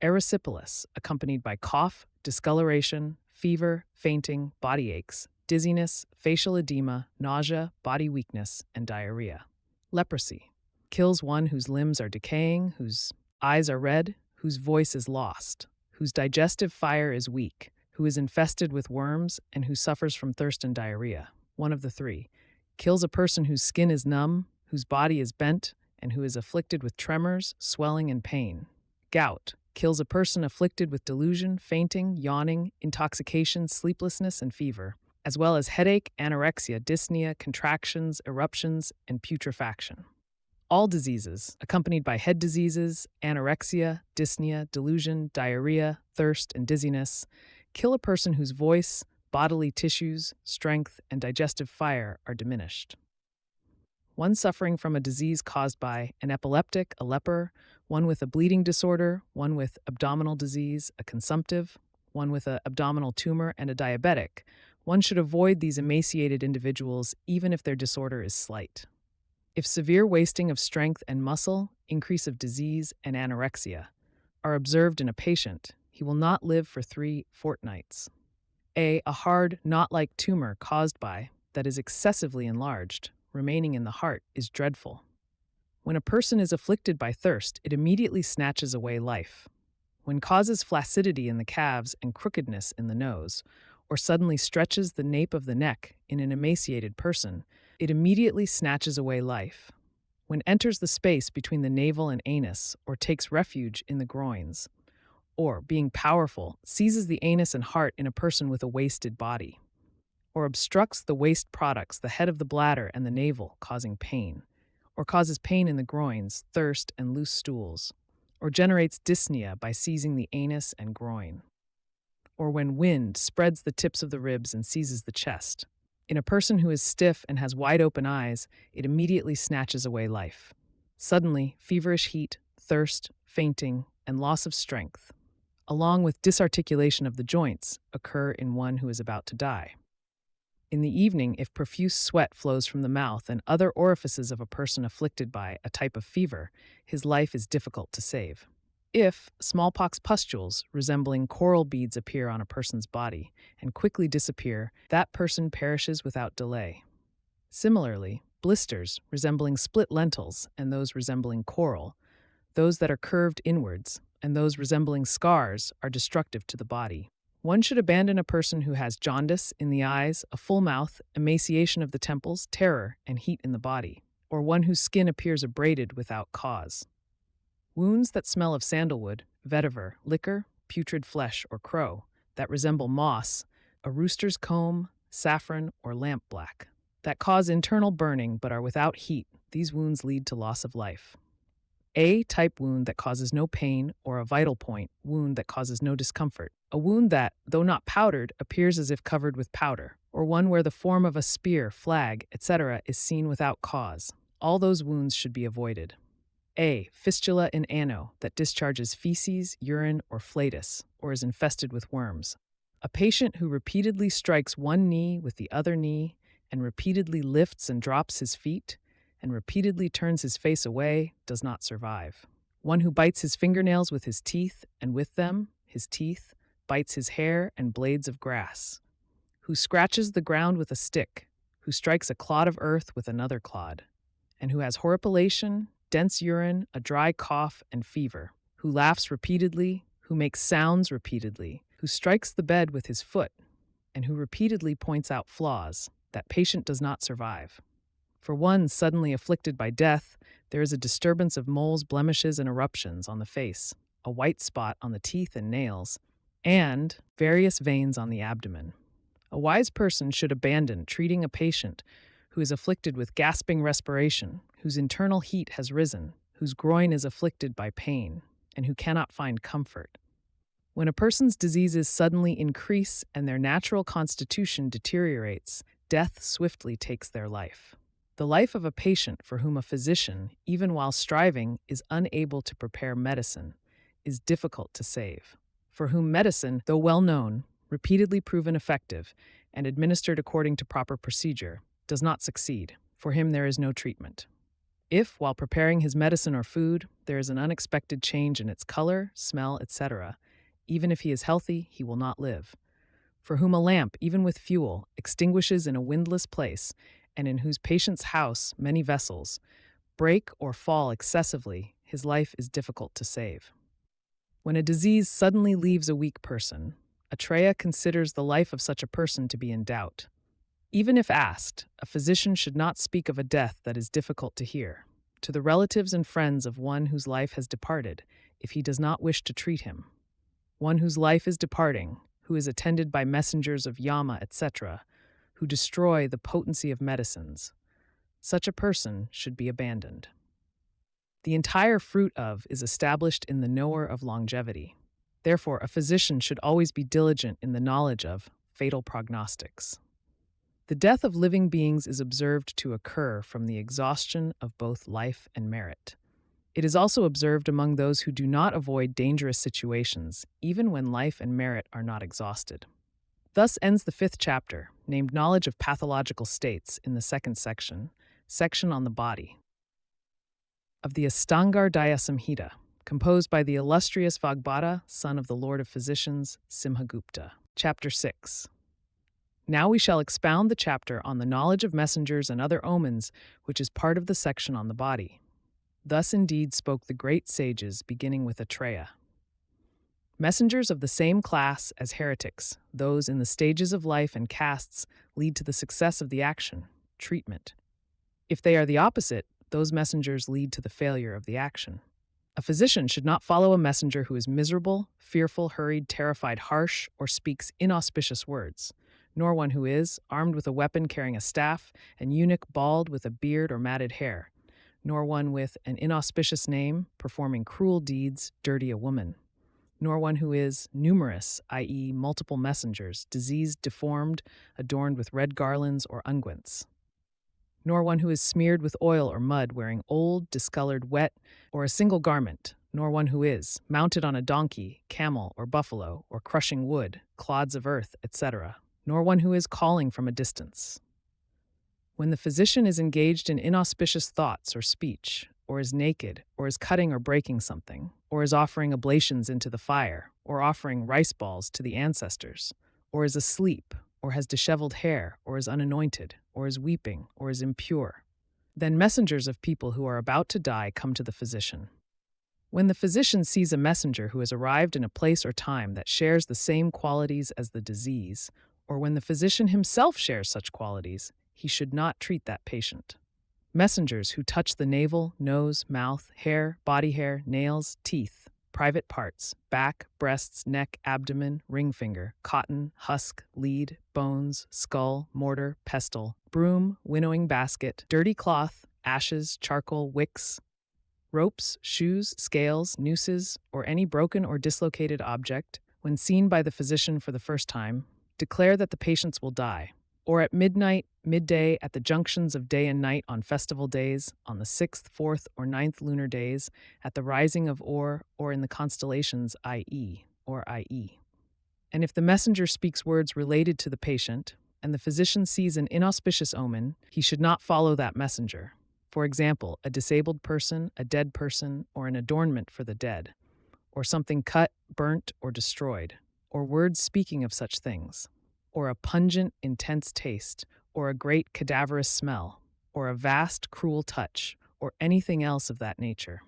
Erysipelas, accompanied by cough, discoloration, fever, fainting, body aches, dizziness, facial edema, nausea, body weakness, and diarrhea. Leprosy kills one whose limbs are decaying, whose eyes are red, whose voice is lost, whose digestive fire is weak, who is infested with worms, and who suffers from thirst and diarrhea. One of the 3. Kills a person whose skin is numb, whose body is bent, and who is afflicted with tremors, swelling, and pain. Gout kills a person afflicted with delusion, fainting, yawning, intoxication, sleeplessness, and fever, as well as headache, anorexia, dyspnea, contractions, eruptions, and putrefaction. All diseases, accompanied by head diseases, anorexia, dyspnea, delusion, diarrhea, thirst, and dizziness, kill a person whose voice, bodily tissues, strength, and digestive fire are diminished. One suffering from a disease caused by an epileptic, a leper, one with a bleeding disorder, one with abdominal disease, a consumptive, one with an abdominal tumor, and a diabetic, one should avoid these emaciated individuals even if their disorder is slight. If severe wasting of strength and muscle, increase of disease, and anorexia are observed in a patient, he will not live for 3 fortnights. A hard, knot-like tumor caused by, that is excessively enlarged, remaining in the heart, is dreadful. When a person is afflicted by thirst, it immediately snatches away life. When causes flaccidity in the calves and crookedness in the nose, or suddenly stretches the nape of the neck in an emaciated person, it immediately snatches away life. When enters the space between the navel and anus, or takes refuge in the groins, or, being powerful, seizes the anus and heart in a person with a wasted body, or obstructs the waste products, the head of the bladder and the navel, causing pain, or causes pain in the groins, thirst, and loose stools, or generates dyspnea by seizing the anus and groin, or when wind spreads the tips of the ribs and seizes the chest. In a person who is stiff and has wide open eyes, it immediately snatches away life. Suddenly, feverish heat, thirst, fainting, and loss of strength, along with disarticulation of the joints, occur in one who is about to die. In the evening, if profuse sweat flows from the mouth and other orifices of a person afflicted by a type of fever, his life is difficult to save. If smallpox pustules resembling coral beads appear on a person's body and quickly disappear, that person perishes without delay. Similarly, blisters resembling split lentils and those resembling coral, those that are curved inwards, and those resembling scars are destructive to the body. One should abandon a person who has jaundice in the eyes, a full mouth, emaciation of the temples, terror, and heat in the body, or one whose skin appears abraded without cause. Wounds that smell of sandalwood, vetiver, liquor, putrid flesh, or crow, that resemble moss, a rooster's comb, saffron, or lampblack, that cause internal burning but are without heat, these wounds lead to loss of life. A-type wound that causes no pain, or a vital point wound that causes no discomfort, a wound that, though not powdered, appears as if covered with powder, or one where the form of a spear, flag, etc. is seen without cause. All those wounds should be avoided. A. Fistula in ano that discharges feces, urine, or flatus, or is infested with worms. A patient who repeatedly strikes one knee with the other knee and repeatedly lifts and drops his feet and repeatedly turns his face away does not survive. One who bites his fingernails with his teeth and with them, his teeth, bites his hair and blades of grass. Who scratches the ground with a stick, who strikes a clod of earth with another clod, and who has horripilation, dense urine, a dry cough, and fever, who laughs repeatedly, who makes sounds repeatedly, who strikes the bed with his foot, and who repeatedly points out flaws, that patient does not survive. For one suddenly afflicted by death, there is a disturbance of moles, blemishes, and eruptions on the face, a white spot on the teeth and nails, and various veins on the abdomen. A wise person should abandon treating a patient who is afflicted with gasping respiration, whose internal heat has risen, whose groin is afflicted by pain, and who cannot find comfort. When a person's diseases suddenly increase and their natural constitution deteriorates, death swiftly takes their life. The life of a patient for whom a physician, even while striving, is unable to prepare medicine, is difficult to save. For whom medicine, though well known, repeatedly proven effective, and administered according to proper procedure, does not succeed, for him there is no treatment. If, while preparing his medicine or food, there is an unexpected change in its color, smell, etc., even if he is healthy, he will not live. For whom a lamp, even with fuel, extinguishes in a windless place, and in whose patient's house many vessels break or fall excessively, his life is difficult to save. When a disease suddenly leaves a weak person, Atreya considers the life of such a person to be in doubt. Even if asked, a physician should not speak of a death that is difficult to hear, to the relatives and friends of one whose life has departed, if he does not wish to treat him. One whose life is departing, who is attended by messengers of Yama, etc., who destroy the potency of medicines. Such a person should be abandoned. The entire fruit of is established in the knower of longevity. Therefore, a physician should always be diligent in the knowledge of fatal prognostics. The death of living beings is observed to occur from the exhaustion of both life and merit. It is also observed among those who do not avoid dangerous situations, even when life and merit are not exhausted. Thus ends the 5th chapter, named Knowledge of Pathological States, in the 2nd section on the body, of the Ashtanga Hridaya Samhita, composed by the illustrious Vagbhata, son of the Lord of Physicians, Simhagupta. Chapter 6. Now we shall expound the chapter on the knowledge of messengers and other omens, which is part of the section on the body. Thus indeed spoke the great sages, beginning with Atreya. Messengers of the same class as heretics, those in the stages of life and castes, lead to the success of the action, treatment. If they are the opposite, those messengers lead to the failure of the action. A physician should not follow a messenger who is miserable, fearful, hurried, terrified, harsh, or speaks inauspicious words, nor one who is, armed with a weapon carrying a staff, an eunuch bald with a beard or matted hair, nor one with an inauspicious name, performing cruel deeds, dirty a woman, nor one who is numerous, i.e., multiple messengers, diseased, deformed, adorned with red garlands or unguents, nor one who is smeared with oil or mud, wearing old, discolored, wet, or a single garment, nor one who is mounted on a donkey, camel, or buffalo, or crushing wood, clods of earth, etc., nor one who is calling from a distance. When the physician is engaged in inauspicious thoughts or speech, or is naked, or is cutting or breaking something, or is offering oblations into the fire, or offering rice balls to the ancestors, or is asleep, or has disheveled hair, or is unanointed, or is weeping, or is impure. Then messengers of people who are about to die come to the physician. When the physician sees a messenger who has arrived in a place or time that shares the same qualities as the disease, or when the physician himself shares such qualities, he should not treat that patient. Messengers who touch the navel, nose, mouth, hair, body hair, nails, teeth, private parts, back, breasts, neck, abdomen, ring finger, cotton, husk, lead, bones, skull, mortar, pestle, broom, winnowing basket, dirty cloth, ashes, charcoal, wicks, ropes, shoes, scales, nooses, or any broken or dislocated object, when seen by the physician for the first time, declare that the patients will die, or at midnight, midday, at the junctions of day and night on festival days, on the 6th, 4th, or 9th lunar days, at the rising of or in the constellations IE or IE. And if the messenger speaks words related to the patient, and the physician sees an inauspicious omen, he should not follow that messenger. For example, a disabled person, a dead person, or an adornment for the dead, or something cut, burnt, or destroyed, or words speaking of such things, or a pungent, intense taste, or a great cadaverous smell, or a vast, cruel touch, or anything else of that nature.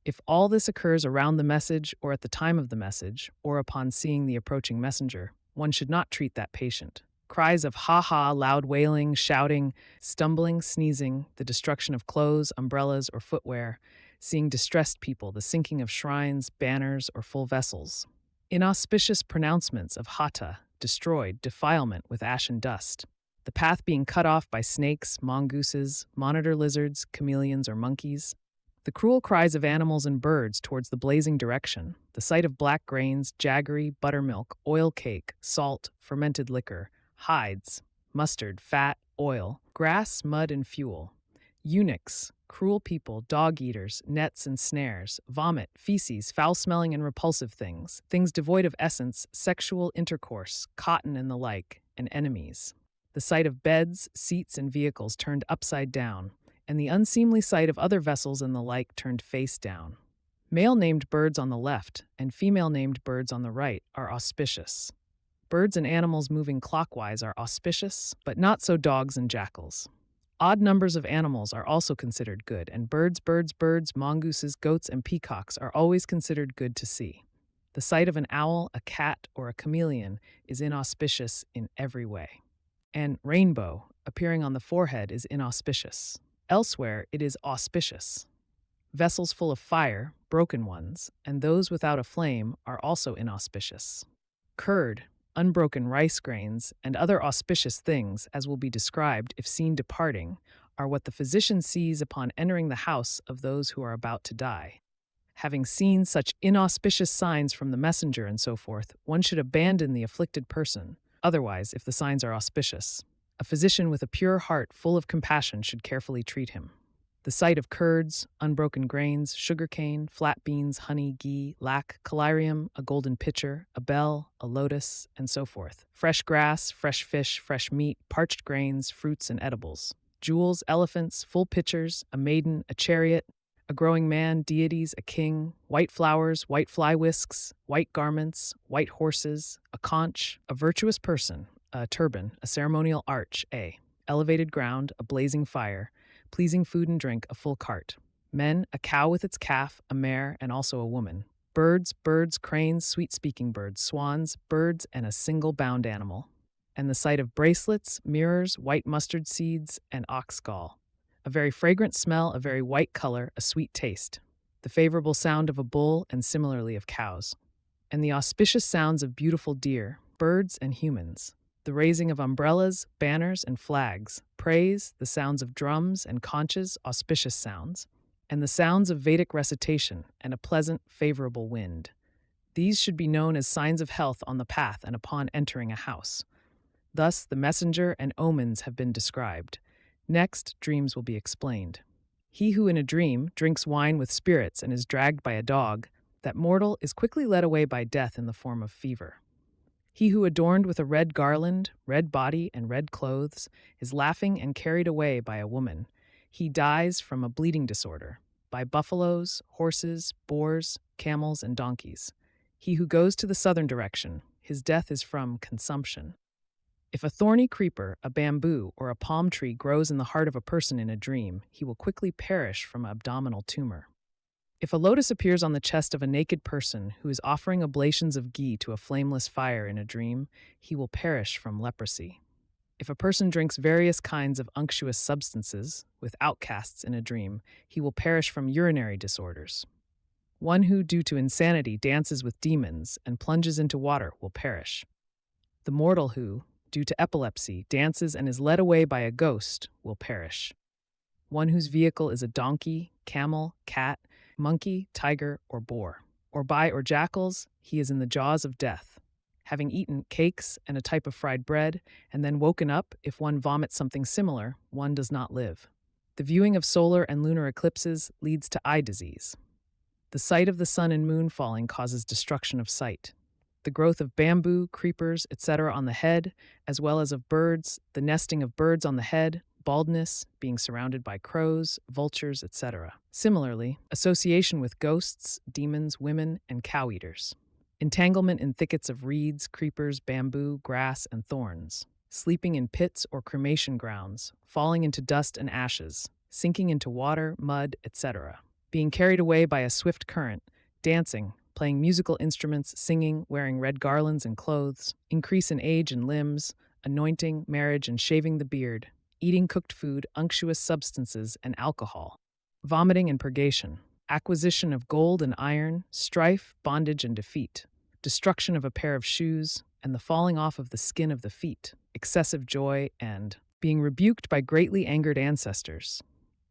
If all this occurs around the message or at the time of the message, or upon seeing the approaching messenger, one should not treat that patient. Cries of ha-ha, loud wailing, shouting, stumbling, sneezing, the destruction of clothes, umbrellas, or footwear, seeing distressed people, the sinking of shrines, banners, or full vessels. Inauspicious pronouncements of hata, destroyed, defilement with ash and dust. The path being cut off by snakes, mongooses, monitor lizards, chameleons, or monkeys. The cruel cries of animals and birds towards the blazing direction, the sight of black grains, jaggery, buttermilk, oil cake, salt, fermented liquor, hides, mustard, fat, oil, grass, mud, and fuel. Eunuchs, cruel people, dog-eaters, nets and snares, vomit, feces, foul-smelling and repulsive things, things devoid of essence, sexual intercourse, cotton and the like, and enemies. The sight of beds, seats, and vehicles turned upside down, and the unseemly sight of other vessels and the like turned face down. Male-named birds on the left and female-named birds on the right are auspicious. Birds and animals moving clockwise are auspicious, but not so dogs and jackals. Odd numbers of animals are also considered good, and birds, mongooses, goats, and peacocks are always considered good to see. The sight of an owl, a cat, or a chameleon is inauspicious in every way. And rainbow appearing on the forehead is inauspicious. Elsewhere, it is auspicious. Vessels full of fire, broken ones, and those without a flame are also inauspicious. Curd, unbroken rice grains, and other auspicious things, as will be described if seen departing, are what the physician sees upon entering the house of those who are about to die. Having seen such inauspicious signs from the messenger and so forth, one should abandon the afflicted person. Otherwise, if the signs are auspicious, a physician with a pure heart full of compassion should carefully treat him. The sight of curds, unbroken grains, sugarcane, flat beans, honey, ghee, lac, collyrium, a golden pitcher, a bell, a lotus, and so forth. Fresh grass, fresh fish, fresh meat, parched grains, fruits, and edibles. Jewels, elephants, full pitchers, a maiden, a chariot, a growing man, deities, a king, white flowers, white fly whisks, white garments, white horses, a conch, a virtuous person, a turban, a ceremonial arch, a elevated ground, a blazing fire, pleasing food and drink, a full cart. Men, a cow with its calf, a mare, and also a woman. Birds, cranes, sweet-speaking birds, swans, birds, and a single bound animal. And the sight of bracelets, mirrors, white mustard seeds, and ox gall. A very fragrant smell, a very white color, a sweet taste. The favorable sound of a bull, and similarly of cows. And the auspicious sounds of beautiful deer, birds, and humans. The raising of umbrellas, banners, and flags, praise, the sounds of drums and conches, auspicious sounds, and the sounds of Vedic recitation, and a pleasant, favorable wind. These should be known as signs of health on the path and upon entering a house. Thus, the messenger and omens have been described. Next, dreams will be explained. He who in a dream drinks wine with spirits and is dragged by a dog, that mortal is quickly led away by death in the form of fever. He who adorned with a red garland, red body, and red clothes is laughing and carried away by a woman. He dies from a bleeding disorder. by buffaloes, horses, boars, camels, and donkeys. He who goes to the southern direction, his death is from consumption. If a thorny creeper, a bamboo, or a palm tree grows in the heart of a person in a dream, he will quickly perish from abdominal tumor. If a lotus appears on the chest of a naked person who is offering oblations of ghee to a flameless fire in a dream, he will perish from leprosy. If a person drinks various kinds of unctuous substances with outcasts in a dream, he will perish from urinary disorders. One who, due to insanity, dances with demons and plunges into water will perish. The mortal who, due to epilepsy, dances and is led away by a ghost will perish. One whose vehicle is a donkey, camel, cat, monkey, tiger, or boar, or by or jackals, he is in the jaws of death. Having eaten cakes and a type of fried bread, and then woken up, if one vomits something similar, one does not live. The viewing of solar and lunar eclipses leads to eye disease. The sight of the sun and moon falling causes destruction of sight. The growth of bamboo, creepers, etc. on the head, as well as of birds, the nesting of birds on the head, baldness, being surrounded by crows, vultures, etc. Similarly, association with ghosts, demons, women, and cow-eaters. Entanglement in thickets of reeds, creepers, bamboo, grass, and thorns. Sleeping in pits or cremation grounds, falling into dust and ashes, sinking into water, mud, etc. Being carried away by a swift current, dancing, playing musical instruments, singing, wearing red garlands and clothes, increase in age and limbs, anointing, marriage and shaving the beard, eating cooked food, unctuous substances, and alcohol, vomiting and purgation, acquisition of gold and iron, strife, bondage and defeat, destruction of a pair of shoes, and the falling off of the skin of the feet, excessive joy, and being rebuked by greatly angered ancestors,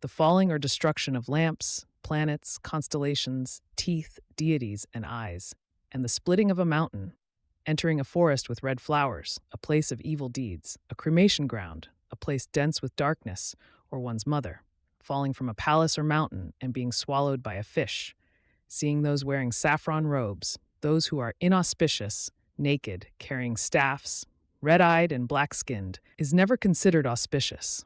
the falling or destruction of lamps, planets, constellations, teeth, deities, and eyes, and the splitting of a mountain, entering a forest with red flowers, a place of evil deeds, a cremation ground, a place dense with darkness, or one's mother, falling from a palace or mountain and being swallowed by a fish, seeing those wearing saffron robes, those who are inauspicious, naked, carrying staffs, red-eyed and black-skinned, is never considered auspicious.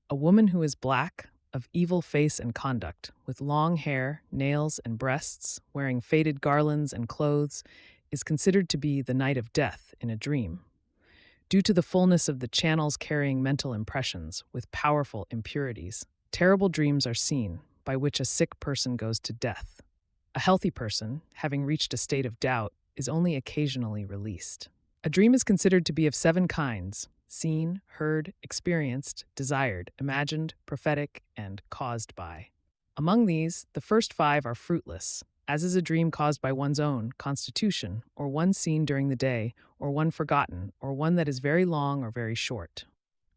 A woman who is black, of evil face and conduct, with long hair, nails, and breasts, wearing faded garlands and clothes, is considered to be the night of death in a dream. Due to the fullness of the channels carrying mental impressions with powerful impurities, terrible dreams are seen, by which a sick person goes to death. A healthy person, having reached a state of doubt, is only occasionally released. A dream is considered to be of 7 kinds: seen, heard, experienced, desired, imagined, prophetic, and caused by. Among these, the first 5 are fruitless, as is a dream caused by one's own constitution, or one seen during the day, or one forgotten, or one that is very long or very short.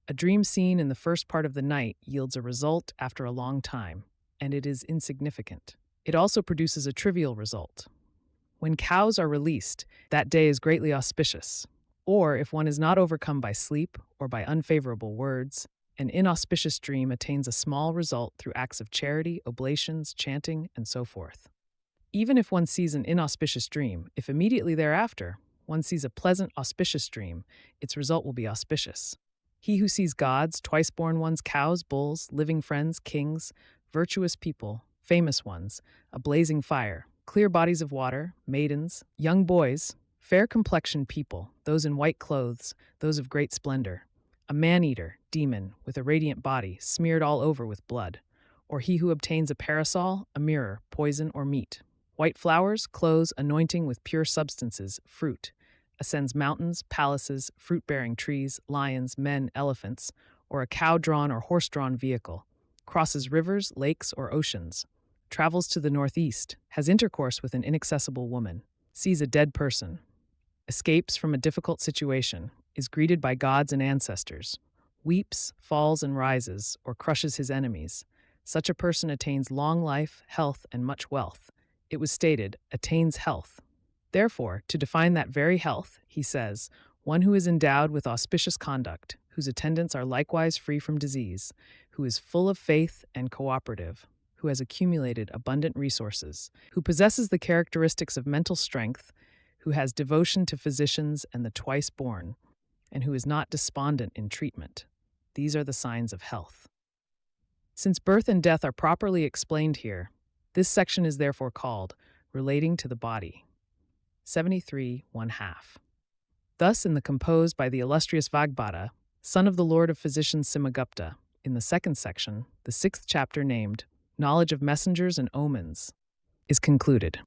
A dream seen in the first part of the night yields a result after a long time, and it is insignificant. It also produces a trivial result. When cows are released, that day is greatly auspicious. Or, if one is not overcome by sleep or by unfavorable words, an inauspicious dream attains a small result through acts of charity, oblations, chanting, and so forth. Even if one sees an inauspicious dream, if immediately thereafter one sees a pleasant, auspicious dream, its result will be auspicious. He who sees gods, twice-born ones, cows, bulls, living friends, kings, virtuous people, famous ones, a blazing fire, clear bodies of water, maidens, young boys, fair-complexioned people, those in white clothes, those of great splendor, a man-eater, demon, with a radiant body, smeared all over with blood, or he who obtains a parasol, a mirror, poison, or meat, white flowers, clothes, anointing with pure substances, fruit, ascends mountains, palaces, fruit-bearing trees, lions, men, elephants, or a cow-drawn or horse-drawn vehicle, crosses rivers, lakes, or oceans, travels to the northeast, has intercourse with an inaccessible woman, sees a dead person, escapes from a difficult situation, is greeted by gods and ancestors, weeps, falls and rises, or crushes his enemies. Such a person attains long life, health, and much wealth. It was stated, attains health. Therefore, to define that very health, he says, one who is endowed with auspicious conduct, whose attendants are likewise free from disease, who is full of faith and cooperative, who has accumulated abundant resources, who possesses the characteristics of mental strength, who has devotion to physicians and the twice-born, and who is not despondent in treatment. These are the signs of health. Since birth and death are properly explained here, this section is therefore called Relating to the Body. 73 1/2. Thus, in the composed by the illustrious Vagbhata, son of the Lord of Physicians Simagupta, in the second section, the 6th chapter named Knowledge of Messengers and Omens, is concluded.